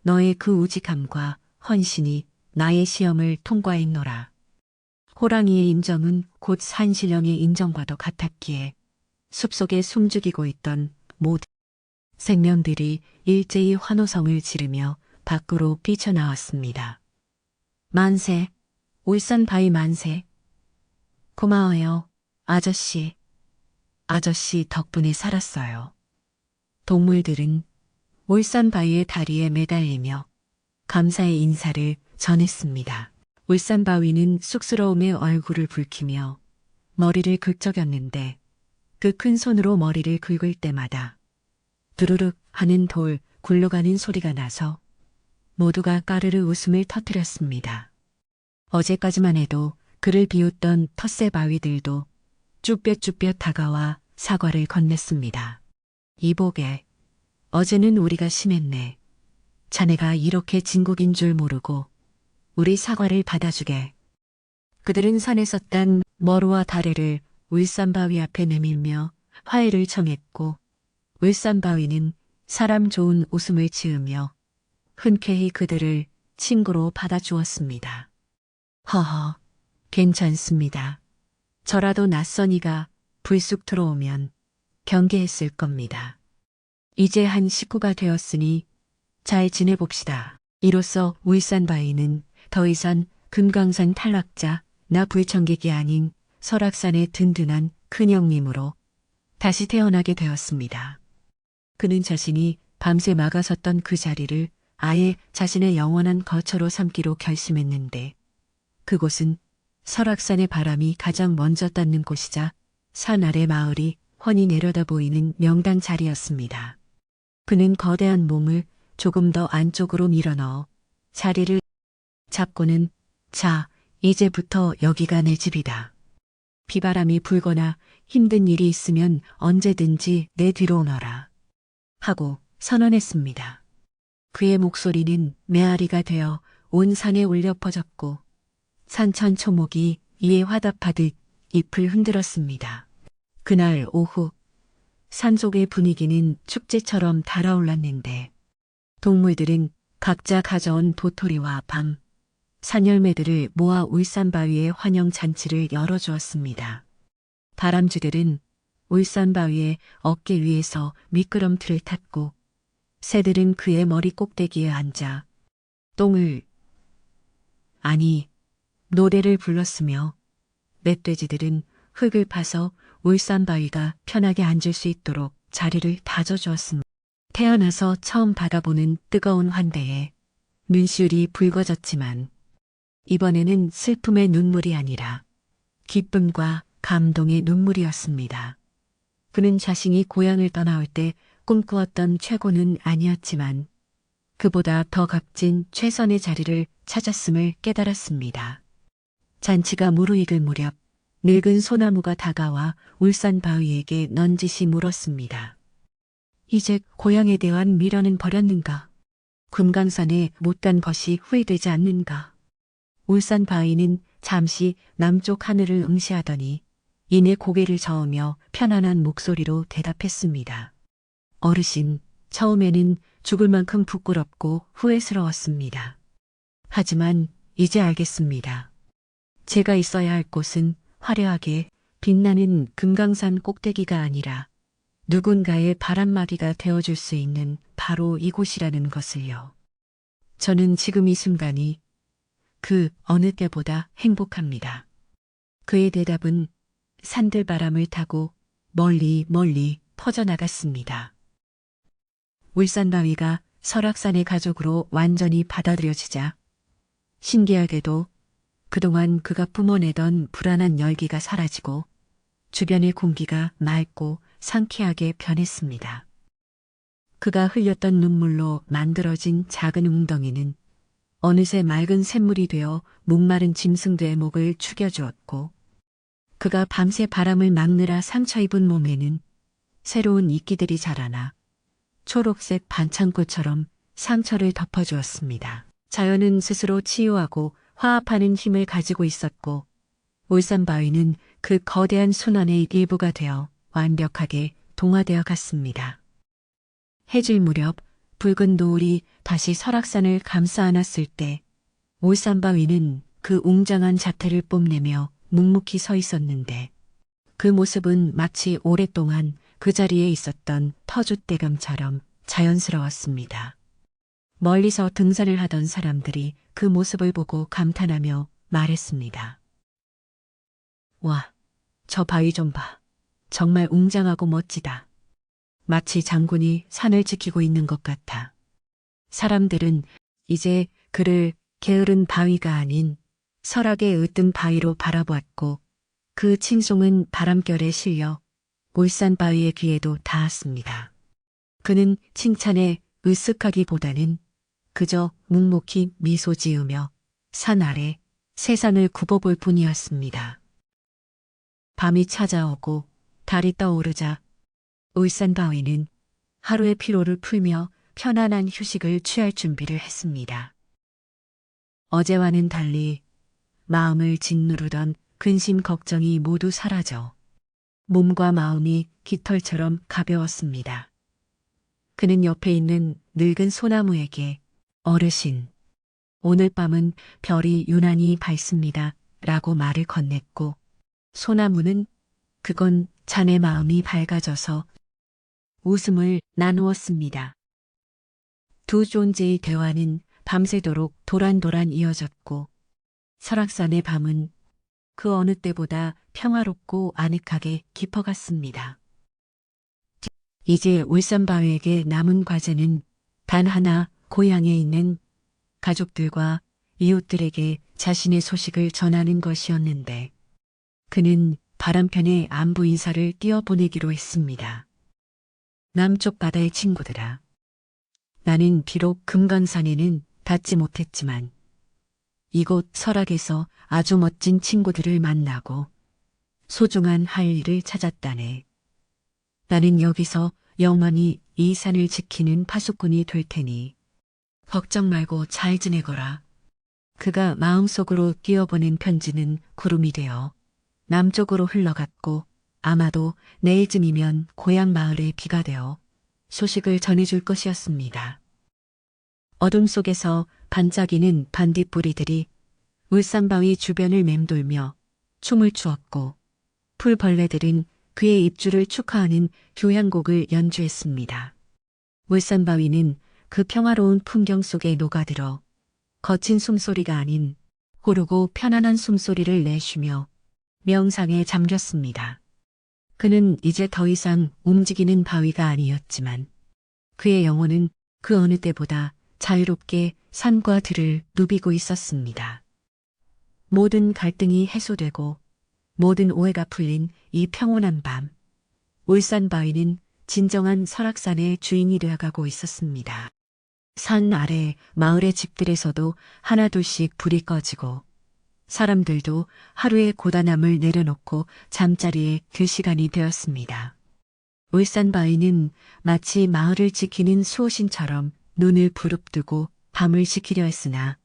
너의 그 우직함과 헌신이 나의 시험을 통과했노라. 호랑이의 인정은 곧 산신령의 인정과도 같았기에 숲속에 숨죽이고 있던 모든 생명들이 일제히 환호성을 지르며 밖으로 뛰쳐나왔습니다. 만세, 울산 바위 만세. 고마워요, 아저씨. 아저씨 덕분에 살았어요. 동물들은 울산 바위의 다리에 매달리며 감사의 인사를 전했습니다. 울산 바위는 쑥스러움에 얼굴을 붉히며 머리를 긁적였는데 그 큰 손으로 머리를 긁을 때마다 두루룩 하는 돌 굴러가는 소리가 나서 모두가 까르르 웃음을 터뜨렸습니다. 어제까지만 해도 그를 비웃던 텃세 바위들도 쭈뼛쭈뼛 다가와 사과를 건넸습니다. 이보게, 어제는 우리가 심했네. 자네가 이렇게 진국인 줄 모르고 우리 사과를 받아주게. 그들은 산에서 딴 머루와 다래를 울산바위 앞에 내밀며 화해를 청했고 울산바위는 사람 좋은 웃음을 지으며 흔쾌히 그들을 친구로 받아주었습니다. 허허, 괜찮습니다. 저라도 낯선 이가 불쑥 들어오면 경계했을 겁니다. 이제 한 식구가 되었으니 잘 지내봅시다. 이로써 울산바위는 더 이상 금강산 탈락자 나 불청객이 아닌 설악산의 든든한 큰형님으로 다시 태어나게 되었습니다. 그는 자신이 밤새 막아섰던 그 자리를 아예 자신의 영원한 거처로 삼기로 결심했는데 그곳은 설악산의 바람이 가장 먼저 닿는 곳이자 산 아래 마을이 훤히 내려다 보이는 명당 자리였습니다. 그는 거대한 몸을 조금 더 안쪽으로 밀어넣어 자리를 잡고는 자, 이제부터 여기가 내 집이다. 비바람이 불거나 힘든 일이 있으면 언제든지 내 뒤로 오너라. 하고 선언했습니다. 그의 목소리는 메아리가 되어 온 산에 울려 퍼졌고 산천 초목이 이에 화답하듯 잎을 흔들었습니다. 그날 오후 산속의 분위기는 축제처럼 달아올랐는데 동물들은 각자 가져온 도토리와 밤, 산열매들을 모아 울산바위의 환영잔치를 열어주었습니다. 다람쥐들은 울산바위의 어깨 위에서 미끄럼틀을 탔고 새들은 그의 머리 꼭대기에 앉아 똥을 아니 노래를 불렀으며 멧돼지들은 흙을 파서 울산바위가 편하게 앉을 수 있도록 자리를 다져주었습니다. 태어나서 처음 받아보는 뜨거운 환대에 눈시울이 붉어졌지만 이번에는 슬픔의 눈물이 아니라 기쁨과 감동의 눈물이었습니다. 그는 자신이 고향을 떠나올 때 꿈꾸었던 최고는 아니었지만 그보다 더 값진 최선의 자리를 찾았음을 깨달았습니다. 잔치가 무르익을 무렵 늙은 소나무가 다가와 울산바위에게 넌지시 물었습니다. 이제 고향에 대한 미련은 버렸는가? 금강산에 못 간 것이 후회되지 않는가? 울산바위는 잠시 남쪽 하늘을 응시하더니 이내 고개를 저으며 편안한 목소리로 대답했습니다. 어르신, 처음에는 죽을 만큼 부끄럽고 후회스러웠습니다. 하지만 이제 알겠습니다. 제가 있어야 할 곳은 화려하게 빛나는 금강산 꼭대기가 아니라 누군가의 바람막이가 되어줄 수 있는 바로 이곳이라는 것을요. 저는 지금 이 순간이 그 어느 때보다 행복합니다. 그의 대답은 산들바람을 타고 멀리 멀리 퍼져나갔습니다. 울산바위가 설악산의 가족으로 완전히 받아들여지자 신기하게도 그동안 그가 뿜어내던 불안한 열기가 사라지고 주변의 공기가 맑고 상쾌하게 변했습니다. 그가 흘렸던 눈물로 만들어진 작은 웅덩이는 어느새 맑은 샘물이 되어 목마른 짐승들의 목을 축여주었고 그가 밤새 바람을 막느라 상처 입은 몸에는 새로운 이끼들이 자라나 초록색 반창고처럼 상처를 덮어주었습니다. 자연은 스스로 치유하고 화합하는 힘을 가지고 있었고 울산바위는 그 거대한 순환의 일부가 되어 완벽하게 동화되어 갔습니다. 해질 무렵 붉은 노을이 다시 설악산을 감싸 안았을 때 울산바위는 그 웅장한 자태를 뽐내며 묵묵히 서 있었는데 그 모습은 마치 오랫동안 그 자리에 있었던 터줏대감처럼 자연스러웠습니다. 멀리서 등산을 하던 사람들이 그 모습을 보고 감탄하며 말했습니다. 와, 저 바위 좀 봐. 정말 웅장하고 멋지다. 마치 장군이 산을 지키고 있는 것 같아. 사람들은 이제 그를 게으른 바위가 아닌 설악에 으뜸 바위로 바라보았고 그 칭송은 바람결에 실려 울산바위의 귀에도 닿았습니다. 그는 칭찬에 으쓱하기보다는 그저 묵묵히 미소 지으며 산 아래 세상을 굽어볼 뿐이었습니다. 밤이 찾아오고 달이 떠오르자 울산바위는 하루의 피로를 풀며 편안한 휴식을 취할 준비를 했습니다. 어제와는 달리 마음을 짓누르던 근심 걱정이 모두 사라져 몸과 마음이 깃털처럼 가벼웠습니다. 그는 옆에 있는 늙은 소나무에게 어르신, 오늘 밤은 별이 유난히 밝습니다. 라고 말을 건넸고 소나무는 그건 자네 마음이 밝아져서 웃음을 나누었습니다. 두 존재의 대화는 밤새도록 도란도란 이어졌고 설악산의 밤은 그 어느 때보다 평화롭고 아늑하게 깊어갔습니다. 이제 울산바위에게 남은 과제는 단 하나 고향에 있는 가족들과 이웃들에게 자신의 소식을 전하는 것이었는데 그는 바람편에 안부 인사를 띄워보내기로 했습니다. 남쪽 바다의 친구들아, 나는 비록 금강산에는 닿지 못했지만 이곳 설악에서 아주 멋진 친구들을 만나고 소중한 할 일을 찾았다네. 나는 여기서 영원히 이 산을 지키는 파수꾼이 될 테니 걱정 말고 잘 지내거라. 그가 마음속으로 띄워보낸 편지는 구름이 되어 남쪽으로 흘러갔고 아마도 내일쯤이면 고향 마을에 비가 되어 소식을 전해줄 것이었습니다. 어둠 속에서 반짝이는 반딧불이들이 울산바위 주변을 맴돌며 춤을 추었고 풀벌레들은 그의 입주를 축하하는 교향곡을 연주했습니다. 울산바위는 그 평화로운 풍경 속에 녹아들어 거친 숨소리가 아닌 고르고 편안한 숨소리를 내쉬며 명상에 잠겼습니다. 그는 이제 더 이상 움직이는 바위가 아니었지만 그의 영혼은 그 어느 때보다 자유롭게 산과 들을 누비고 있었습니다. 모든 갈등이 해소되고 모든 오해가 풀린 이 평온한 밤, 울산바위는 진정한 설악산의 주인이 되어가고 있었습니다. 산 아래 마을의 집들에서도 하나둘씩 불이 꺼지고 사람들도 하루의 고단함을 내려놓고 잠자리에 들 시간이 되었습니다. 울산바위는 마치 마을을 지키는 수호신처럼 눈을 부릅뜨고 밤을 지키려 했으나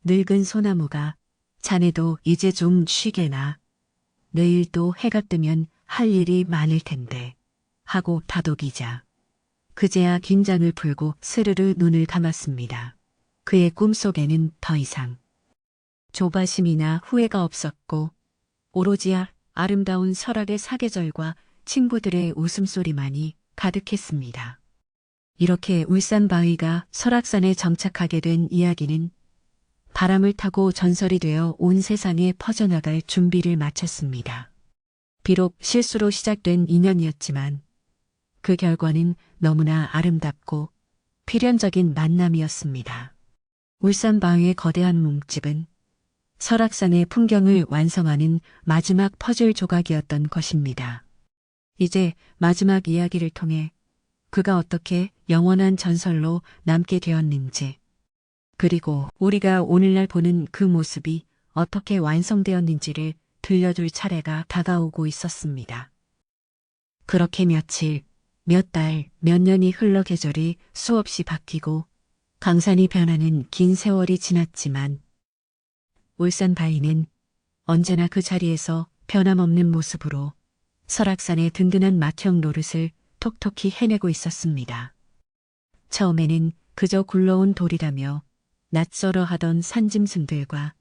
늙은 소나무가 자네도 이제 좀 쉬게나. 내일 또 해가 뜨면 할 일이 많을 텐데 하고 다독이자 그제야 긴장을 풀고 스르르 눈을 감았습니다. 그의 꿈속에는 더 이상 조바심이나 후회가 없었고 오로지 아름다운 설악의 사계절과 친구들의 웃음소리만이 가득했습니다. 이렇게 울산바위가 설악산에 정착하게 된 이야기는 바람을 타고 전설이 되어 온 세상에 퍼져나갈 준비를 마쳤습니다. 비록 실수로 시작된 인연이었지만 그 결과는 너무나 아름답고 필연적인 만남이었습니다. 울산바위의 거대한 뭉집은 설악산의 풍경을 완성하는 마지막 퍼즐 조각이었던 것입니다. 이제 마지막 이야기를 통해 그가 어떻게 영원한 전설로 남게 되었는지, 그리고 우리가 오늘날 보는 그 모습이 어떻게 완성되었는지를 들려줄 차례가 다가오고 있었습니다. 그렇게 며칠, 몇 달, 몇 년이 흘러 계절이 수없이 바뀌고 강산이 변하는 긴 세월이 지났지만 울산바위는 언제나 그 자리에서 변함없는 모습으로 설악산의 든든한 맏형 노릇을 톡톡히 해내고 있었습니다. 처음에는 그저 굴러온 돌이라며 낯설어 하던 산짐승들과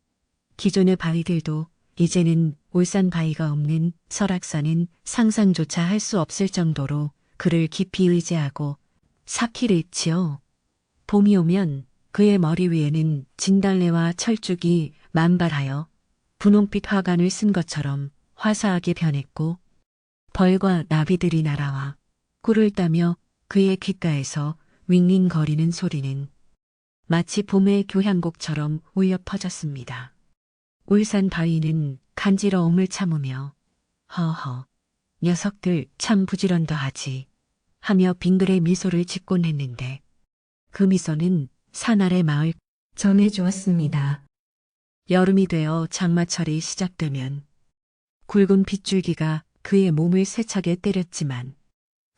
기존의 바위들도 이제는 울산바위가 없는 설악산은 상상조차 할 수 없을 정도로 그를 깊이 의지하고 사키를 치어 봄이 오면 그의 머리 위에는 진달래와 철쭉이 만발하여 분홍빛 화관을 쓴 것처럼 화사하게 변했고 벌과 나비들이 날아와 꿀을 따며 그의 귓가에서 윙윙거리는 소리는 마치 봄의 교향곡처럼 울려 퍼졌습니다. 울산바위는 간지러움을 참으며 허허, 녀석들 참 부지런더하지 하며 빙그레 미소를 짓곤 했는데 그 미소는 산 아래 마을 전해주었습니다. 여름이 되어 장마철이 시작되면 굵은 빗줄기가 그의 몸을 세차게 때렸지만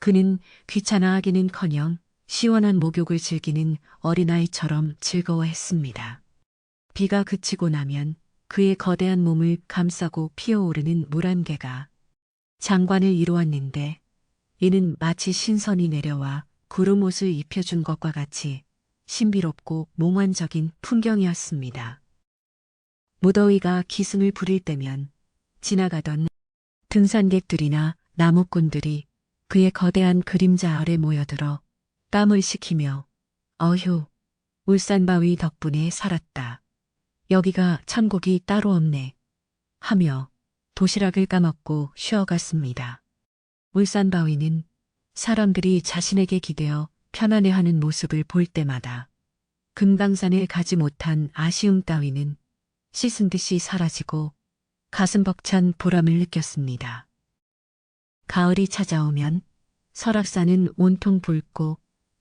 그는 귀찮아하기는커녕 시원한 목욕을 즐기는 어린아이처럼 즐거워했습니다. 비가 그치고 나면 그의 거대한 몸을 감싸고 피어오르는 물 한 개가 장관을 이루었는데 이는 마치 신선이 내려와 구름 옷을 입혀준 것과 같이 신비롭고 몽환적인 풍경이었습니다. 무더위가 기승을 부릴 때면 지나가던 등산객들이나 나무꾼들이 그의 거대한 그림자 아래 모여들어 땀을 식히며 어휴, 울산바위 덕분에 살았다. 여기가 천국이 따로 없네. 하며 도시락을 까먹고 쉬어갔습니다. 울산바위는 사람들이 자신에게 기대어 편안해하는 모습을 볼 때마다 금강산에 가지 못한 아쉬움 따위는 씻은 듯이 사라지고 가슴 벅찬 보람을 느꼈습니다. 가을이 찾아오면 설악산은 온통 붉고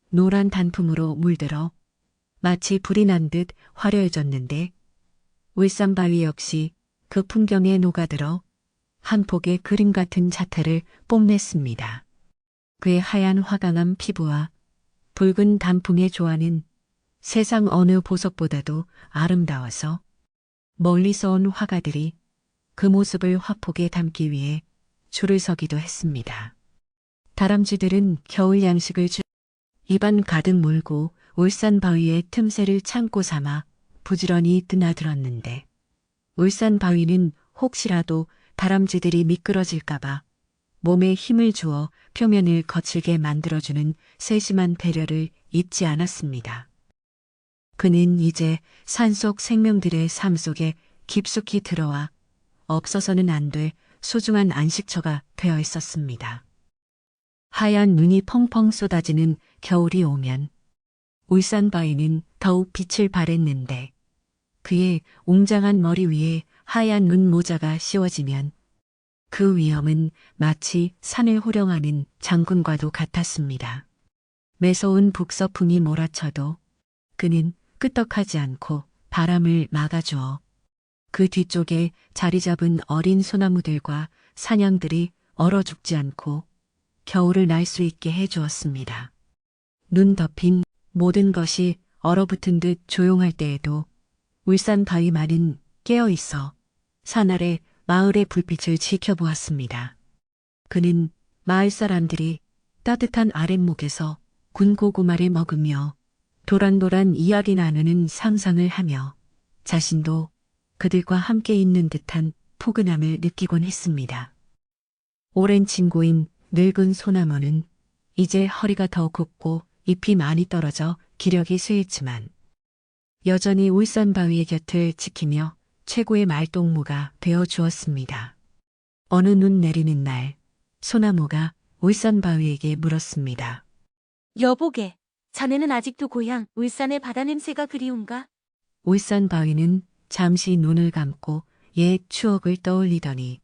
노란 단풍으로 물들어 마치 불이 난 듯 화려해졌는데 울산바위 역시 그 풍경에 녹아들어 한 폭의 그림 같은 자태를 뽐냈습니다. 그의 하얀 화강한 피부와 붉은 단풍의 조화는 세상 어느 보석보다도 아름다워서 멀리서 온 화가들이 그 모습을 화폭에 담기 위해 줄을 서기도 했습니다. 다람쥐들은 겨울 양식을 입안 가득 물고 울산바위의 틈새를 참고 삼아 부지런히 드나들었는데 울산바위는 혹시라도 다람쥐들이 미끄러질까봐 몸에 힘을 주어 표면을 거칠게 만들어주는 세심한 배려를 잊지 않았습니다. 그는 이제 산속 생명들의 삶 속에 깊숙이 들어와 없어서는 안 될 소중한 안식처가 되어 있었습니다. 하얀 눈이 펑펑 쏟아지는 겨울이 오면 울산바위는 더욱 빛을 발했는데 그의 웅장한 머리 위에 하얀 눈 모자가 씌워지면 그 위엄은 마치 산을 호령하는 장군과도 같았습니다. 매서운 북서풍이 몰아쳐도 그는 끄떡하지 않고 바람을 막아주어 그 뒤쪽에 자리 잡은 어린 소나무들과 사냥들이 얼어 죽지 않고 겨울을 날 수 있게 해주었습니다. 눈 덮인 모든 것이 얼어붙은 듯 조용할 때에도 울산바위만은 깨어있어 산 아래 마을의 불빛을 지켜보았습니다. 그는 마을 사람들이 따뜻한 아랫목에서 군고구마를 먹으며 도란도란 이야기 나누는 상상을 하며 자신도 그들과 함께 있는 듯한 포근함을 느끼곤 했습니다. 오랜 친구인 늙은 소나무는 이제 허리가 더 굽고 잎이 많이 떨어져 기력이 쇠했지만 여전히 울산바위의 곁을 지키며 최고의 말동무가 되어 주었습니다. 어느 눈 내리는 날 소나무가 울산바위에게 물었습니다. 여보게, 자네는 아직도 고향 울산의 바다 냄새가 그리운가? 울산바위는 잠시 눈을 감고 옛 추억을 떠올리더니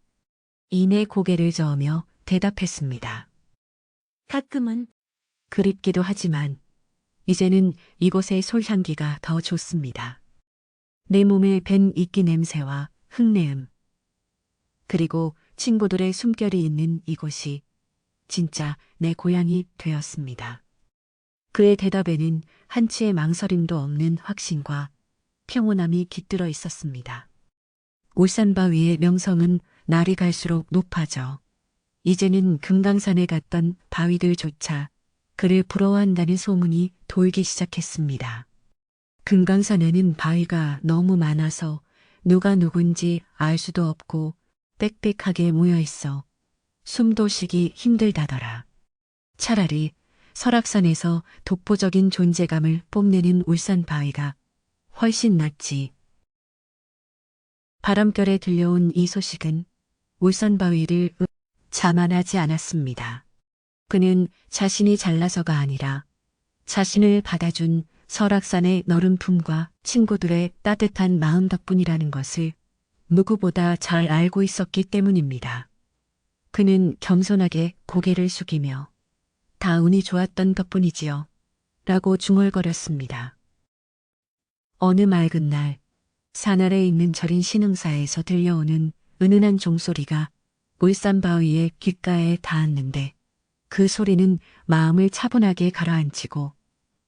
이내 고개를 저으며 대답했습니다. 가끔은. 그립기도 하지만 이제는 이곳의 솔향기가 더 좋습니다. 내 몸에 밴 이끼 냄새와 흙내음 그리고 친구들의 숨결이 있는 이곳이 진짜 내 고향이 되었습니다. 그의 대답에는 한치의 망설임도 없는 확신과 평온함이 깃들어 있었습니다. 울산바위의 명성은 날이 갈수록 높아져 이제는 금강산에 갔던 바위들조차 그를 부러워한다는 소문이 돌기 시작했습니다. 금강산에는 바위가 너무 많아서 누가 누군지 알 수도 없고 빽빽하게 모여 있어 숨도 쉬기 힘들다더라. 차라리 설악산에서 독보적인 존재감을 뽐내는 울산바위가 훨씬 낫지. 바람결에 들려온 이 소식은 울산바위를 자만하지 않았습니다. 그는 자신이 잘나서가 아니라 자신을 받아준 설악산의 너른 품과 친구들의 따뜻한 마음 덕분이라는 것을 누구보다 잘 알고 있었기 때문입니다. 그는 겸손하게 고개를 숙이며 다 운이 좋았던 덕분이지요. 라고 중얼거렸습니다. 어느 맑은 날 산 아래에 있는 절인 신흥사에서 들려오는 은은한 종소리가 울산바위의 귓가에 닿았는데 그 소리는 마음을 차분하게 가라앉히고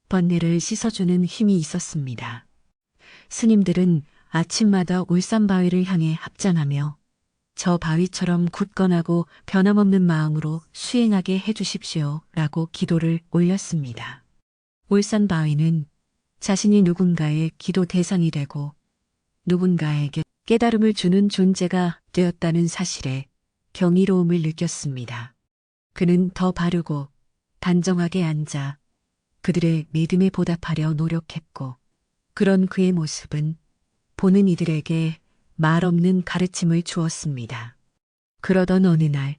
번뇌를 씻어주는 힘이 있었습니다. 스님들은 아침마다 울산바위를 향해 합장하며 저 바위처럼 굳건하고 변함없는 마음으로 수행하게 해주십시오 라고 기도를 올렸습니다. 울산바위는 자신이 누군가의 기도 대상이 되고 누군가에게 깨달음을 주는 존재가 되었다는 사실에 경이로움을 느꼈습니다. 그는 더 바르고 단정하게 앉아 그들의 믿음에 보답하려 노력했고 그런 그의 모습은 보는 이들에게 말 없는 가르침을 주었습니다. 그러던 어느 날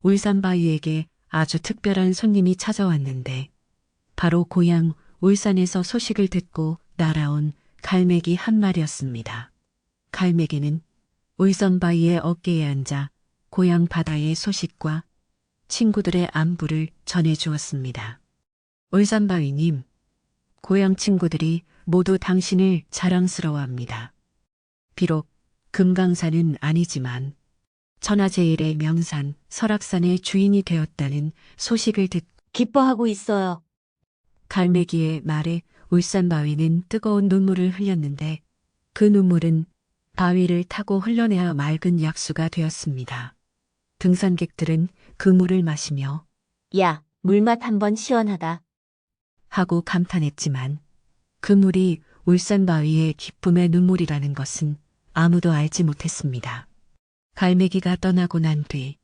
울산바위에게 아주 특별한 손님이 찾아왔는데 바로 고향 울산에서 소식을 듣고 날아온 갈매기 한 마리였습니다. 갈매기는 울산바위의 어깨에 앉아 고향 바다의 소식과 친구들의 안부를 전해주었습니다. 울산바위님, 고향 친구들이 모두 당신을 자랑스러워합니다. 비록 금강산은 아니지만 천하제일의 명산 설악산의 주인이 되었다는 소식을 듣고 기뻐하고 있어요. 갈매기의 말에 울산바위는 뜨거운 눈물을 흘렸는데 그 눈물은 바위를 타고 흘러내야 맑은 약수가 되었습니다. 등산객들은 그 물을 마시며 야, 물맛 한번 시원하다. 하고 감탄했지만 그 물이 울산바위의 기쁨의 눈물이라는 것은 아무도 알지 못했습니다. 갈매기가 떠나고 난 뒤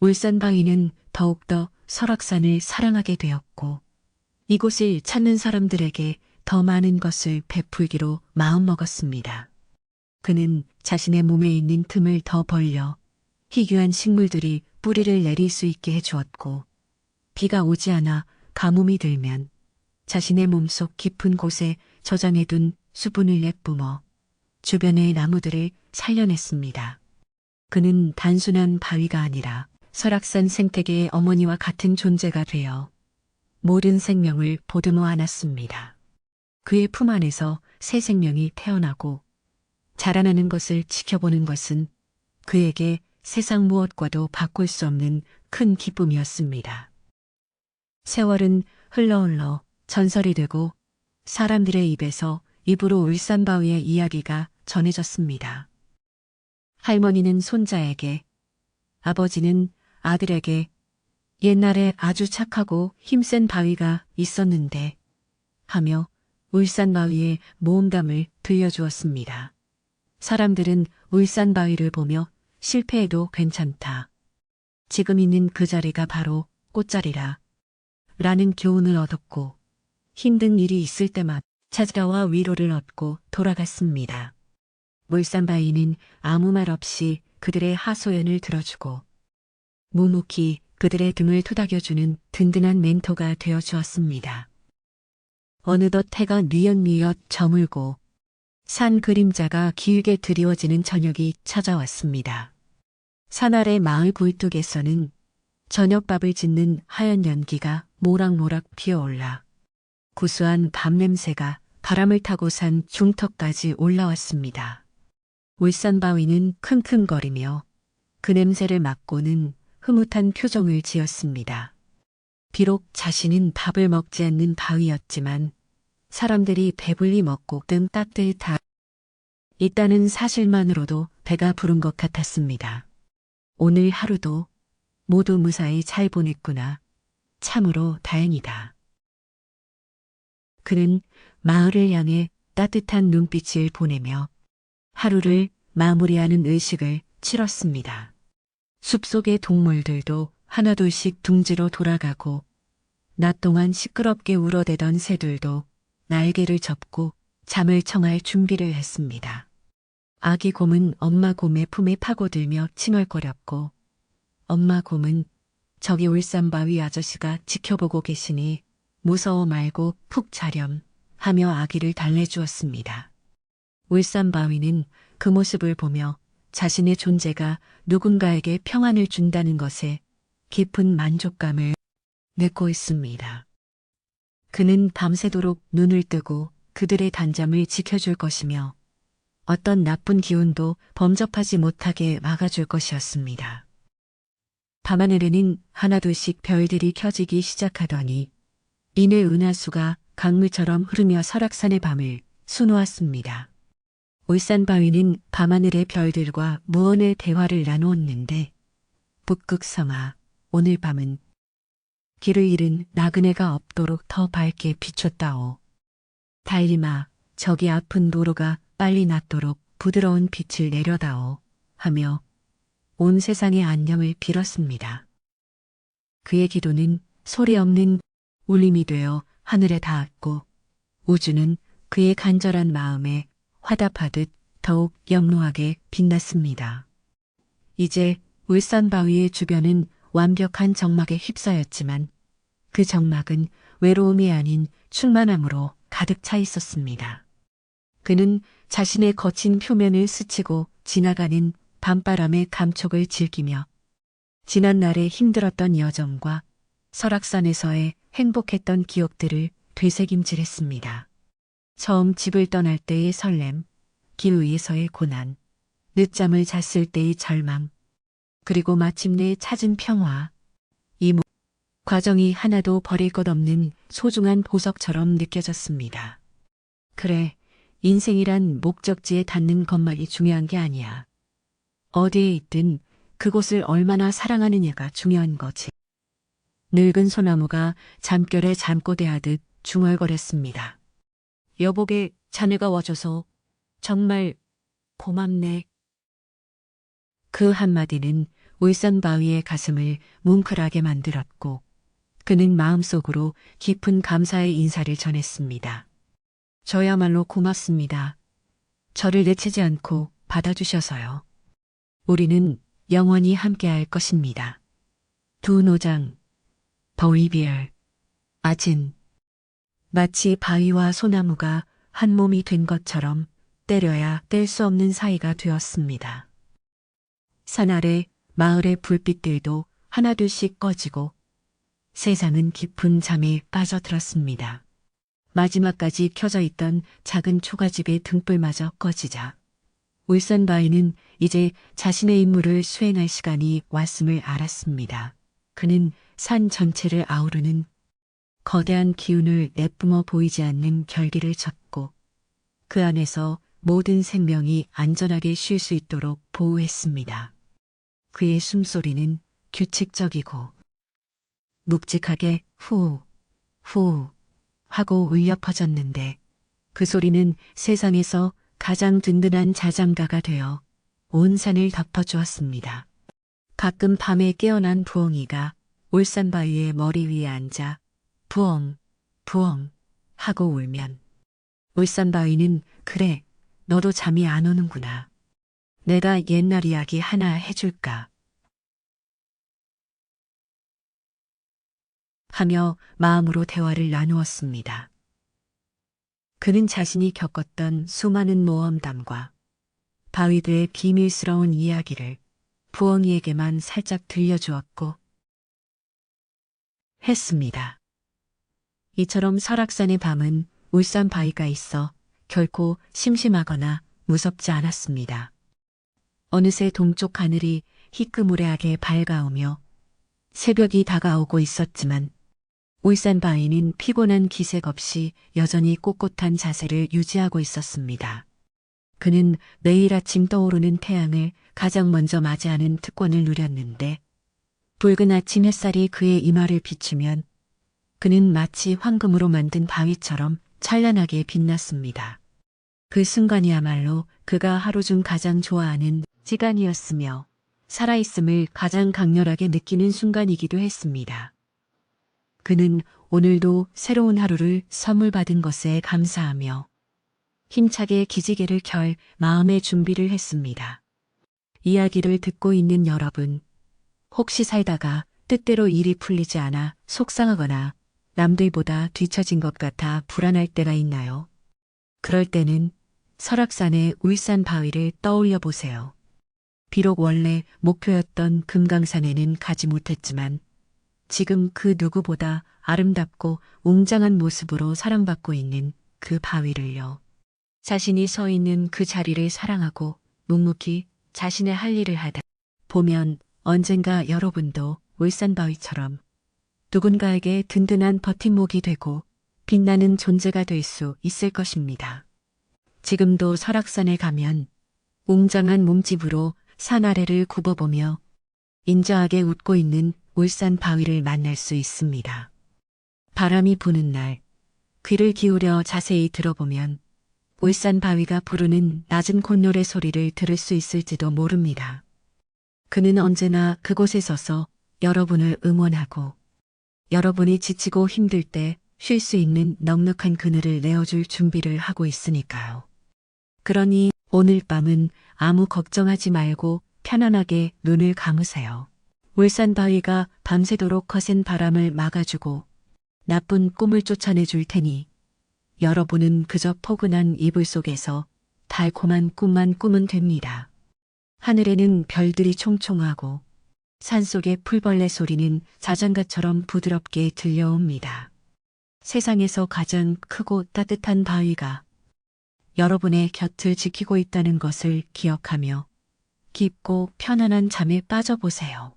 울산바위는 더욱더 설악산을 사랑하게 되었고 이곳을 찾는 사람들에게 더 많은 것을 베풀기로 마음먹었습니다. 그는 자신의 몸에 있는 틈을 더 벌려 희귀한 식물들이 뿌리를 내릴 수 있게 해주었고, 비가 오지 않아 가뭄이 들면 자신의 몸속 깊은 곳에 저장해둔 수분을 내뿜어 주변의 나무들을 살려냈습니다. 그는 단순한 바위가 아니라 설악산 생태계의 어머니와 같은 존재가 되어 모든 생명을 보듬어 안았습니다. 그의 품 안에서 새 생명이 태어나고 자라나는 것을 지켜보는 것은 그에게 세상 무엇과도 바꿀 수 없는 큰 기쁨이었습니다. 세월은 흘러 전설이 되고 사람들의 입에서 입으로 울산바위의 이야기가 전해졌습니다. 할머니는 손자에게, 아버지는 아들에게 옛날에 아주 착하고 힘센 바위가 있었는데 하며 울산바위의 모험담을 들려주었습니다. 사람들은 울산바위를 보며 실패해도 괜찮다. 지금 있는 그 자리가 바로 꽃자리라. 라는 교훈을 얻었고 힘든 일이 있을 때마다 찾아와 위로를 얻고 돌아갔습니다. 울산바위는 아무 말 없이 그들의 하소연을 들어주고 묵묵히 그들의 등을 토닥여주는 든든한 멘토가 되어 주었습니다. 어느덧 해가 뉘엿뉘엿 저물고 산 그림자가 길게 드리워지는 저녁이 찾아왔습니다. 산 아래 마을 굴뚝에서는 저녁밥을 짓는 하얀 연기가 모락모락 피어올라 구수한 밥 냄새가 바람을 타고 산 중턱까지 올라왔습니다. 울산바위는 킁킁거리며 그 냄새를 맡고는 흐뭇한 표정을 지었습니다. 비록 자신은 밥을 먹지 않는 바위였지만 사람들이 배불리 먹고 뜸 따뜻하 있다는 사실만으로도 배가 부른 것 같았습니다. 오늘 하루도 모두 무사히 잘 보냈구나. 참으로 다행이다. 그는 마을을 향해 따뜻한 눈빛을 보내며 하루를 마무리하는 의식을 치렀습니다. 숲속의 동물들도 하나둘씩 둥지로 돌아가고 낮 동안 시끄럽게 울어대던 새들도 날개를 접고 잠을 청할 준비를 했습니다. 아기 곰은 엄마 곰의 품에 파고들며 칭얼거렸고 엄마 곰은 저기 울산바위 아저씨가 지켜보고 계시니 무서워 말고 푹 자렴 하며 아기를 달래주었습니다. 울산바위는 그 모습을 보며 자신의 존재가 누군가에게 평안을 준다는 것에 깊은 만족감을 느끼고 있습니다. 그는 밤새도록 눈을 뜨고 그들의 단잠을 지켜줄 것이며 어떤 나쁜 기운도 범접하지 못하게 막아줄 것이었습니다. 밤하늘에는 하나둘씩 별들이 켜지기 시작하더니 이내 은하수가 강물처럼 흐르며 설악산의 밤을 수놓았습니다. 울산바위는 밤하늘의 별들과 무언의 대화를 나누었는데 북극성아, 오늘 밤은 길을 잃은 나그네가 없도록 더 밝게 비췄다오. 달림아, 저기 아픈 도로가 빨리 낫도록 부드러운 빛을 내려다오 하며 온 세상의 안녕을 빌었습니다. 그의 기도는 소리 없는 울림이 되어 하늘에 닿았고 우주는 그의 간절한 마음에 화답하듯 더욱 영롱하게 빛났습니다. 이제 울산바위의 주변은 완벽한 정막에 휩싸였지만 그 정막은 외로움이 아닌 충만함으로 가득 차 있었습니다. 그는 자신의 거친 표면을 스치고 지나가는 밤바람의 감촉을 즐기며 지난날의 힘들었던 여정과 설악산에서의 행복했던 기억들을 되새김질했습니다. 처음 집을 떠날 때의 설렘, 길 위에서의 고난, 늦잠을 잤을 때의 절망, 그리고 마침내 찾은 평화. 이 과정이 하나도 버릴 것 없는 소중한 보석처럼 느껴졌습니다. 그래, 인생이란 목적지에 닿는 것만이 중요한 게 아니야. 어디에 있든 그곳을 얼마나 사랑하느냐가 중요한 거지. 늙은 소나무가 잠결에 잠꼬대하듯 중얼거렸습니다. 여보게 자네가 와줘서 정말 고맙네. 그 한마디는 울산바위의 가슴을 뭉클하게 만들었고 그는 마음속으로 깊은 감사의 인사를 전했습니다. 저야말로 고맙습니다. 저를 내치지 않고 받아주셔서요. 우리는 영원히 함께할 것입니다. 두 노장, 더위비얼, 아진. 마치 바위와 소나무가 한 몸이 된 것처럼 때려야 뗄 수 없는 사이가 되었습니다. 산 아래 마을의 불빛들도 하나둘씩 꺼지고 세상은 깊은 잠에 빠져들었습니다. 마지막까지 켜져 있던 작은 초가집의 등불마저 꺼지자 울산바위는 이제 자신의 임무를 수행할 시간이 왔음을 알았습니다. 그는 산 전체를 아우르는 거대한 기운을 내뿜어 보이지 않는 결기를 쳤고 그 안에서 모든 생명이 안전하게 쉴 수 있도록 보호했습니다. 그의 숨소리는 규칙적이고 묵직하게 후, 후 하고 울려 퍼졌는데 그 소리는 세상에서 가장 든든한 자장가가 되어 온 산을 덮어주었습니다. 가끔 밤에 깨어난 부엉이가 울산바위의 머리 위에 앉아 부엉, 부엉 하고 울면 울산바위는 그래, 너도 잠이 안 오는구나. 내가 옛날 이야기 하나 해줄까? 하며 마음으로 대화를 나누었습니다. 그는 자신이 겪었던 수많은 모험담과 바위들의 비밀스러운 이야기를 부엉이에게만 살짝 들려주었고 했습니다. 이처럼 설악산의 밤은 울산 바위가 있어 결코 심심하거나 무섭지 않았습니다. 어느새 동쪽 하늘이 희끄무레하게 밝아오며 새벽이 다가오고 있었지만 울산 바위는 피곤한 기색 없이 여전히 꼿꼿한 자세를 유지하고 있었습니다. 그는 매일 아침 떠오르는 태양을 가장 먼저 맞이하는 특권을 누렸는데 붉은 아침 햇살이 그의 이마를 비추면 그는 마치 황금으로 만든 바위처럼 찬란하게 빛났습니다. 그 순간이야말로 그가 하루 중 가장 좋아하는 시간이었으며 살아있음을 가장 강렬하게 느끼는 순간이기도 했습니다. 그는 오늘도 새로운 하루를 선물 받은 것에 감사하며 힘차게 기지개를 켤 마음의 준비를 했습니다. 이야기를 듣고 있는 여러분, 혹시 살다가 뜻대로 일이 풀리지 않아 속상하거나 남들보다 뒤처진 것 같아 불안할 때가 있나요? 그럴 때는 설악산의 울산 바위를 떠올려 보세요. 비록 원래 목표였던 금강산에는 가지 못했지만 지금 그 누구보다 아름답고 웅장한 모습으로 사랑받고 있는 그 바위를요. 자신이 서 있는 그 자리를 사랑하고 묵묵히 자신의 할 일을 하다 보면 언젠가 여러분도 울산 바위처럼 누군가에게 든든한 버팀목이 되고 빛나는 존재가 될 수 있을 것입니다. 지금도 설악산에 가면 웅장한 몸집으로 산 아래를 굽어보며 인자하게 웃고 있는 울산 바위를 만날 수 있습니다. 바람이 부는 날 귀를 기울여 자세히 들어보면 울산 바위가 부르는 낮은 콧노래 소리를 들을 수 있을지도 모릅니다. 그는 언제나 그곳에 서서 여러분을 응원하고 여러분이 지치고 힘들 때 쉴 수 있는 넉넉한 그늘을 내어줄 준비를 하고 있으니까요. 그러니 오늘 밤은 아무 걱정하지 말고 편안하게 눈을 감으세요. 울산 바위가 밤새도록 거센 바람을 막아주고 나쁜 꿈을 쫓아내줄 테니 여러분은 그저 포근한 이불 속에서 달콤한 꿈만 꾸면 됩니다. 하늘에는 별들이 총총하고 산속의 풀벌레 소리는 자장가처럼 부드럽게 들려옵니다. 세상에서 가장 크고 따뜻한 바위가 여러분의 곁을 지키고 있다는 것을 기억하며 깊고 편안한 잠에 빠져보세요.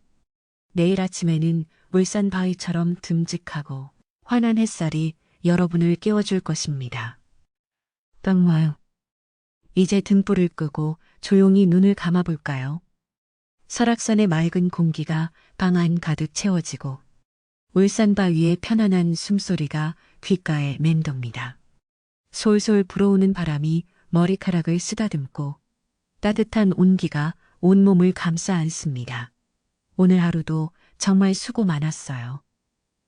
내일 아침에는 울산 바위처럼 듬직하고 환한 햇살이 여러분을 깨워줄 것입니다. 땅와요. 이제 등불을 끄고 조용히 눈을 감아볼까요? 설악산의 맑은 공기가 방 안 가득 채워지고 울산 바위의 편안한 숨소리가 귓가에 맴돕니다. 솔솔 불어오는 바람이 머리카락을 쓰다듬고 따뜻한 온기가 온몸을 감싸 안습니다. 오늘 하루도 정말 수고 많았어요.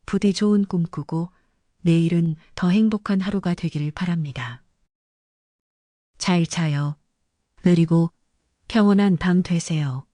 부디 좋은 꿈 꾸고 내일은 더 행복한 하루가 되기를 바랍니다. 잘 자요. 그리고 평온한 밤 되세요.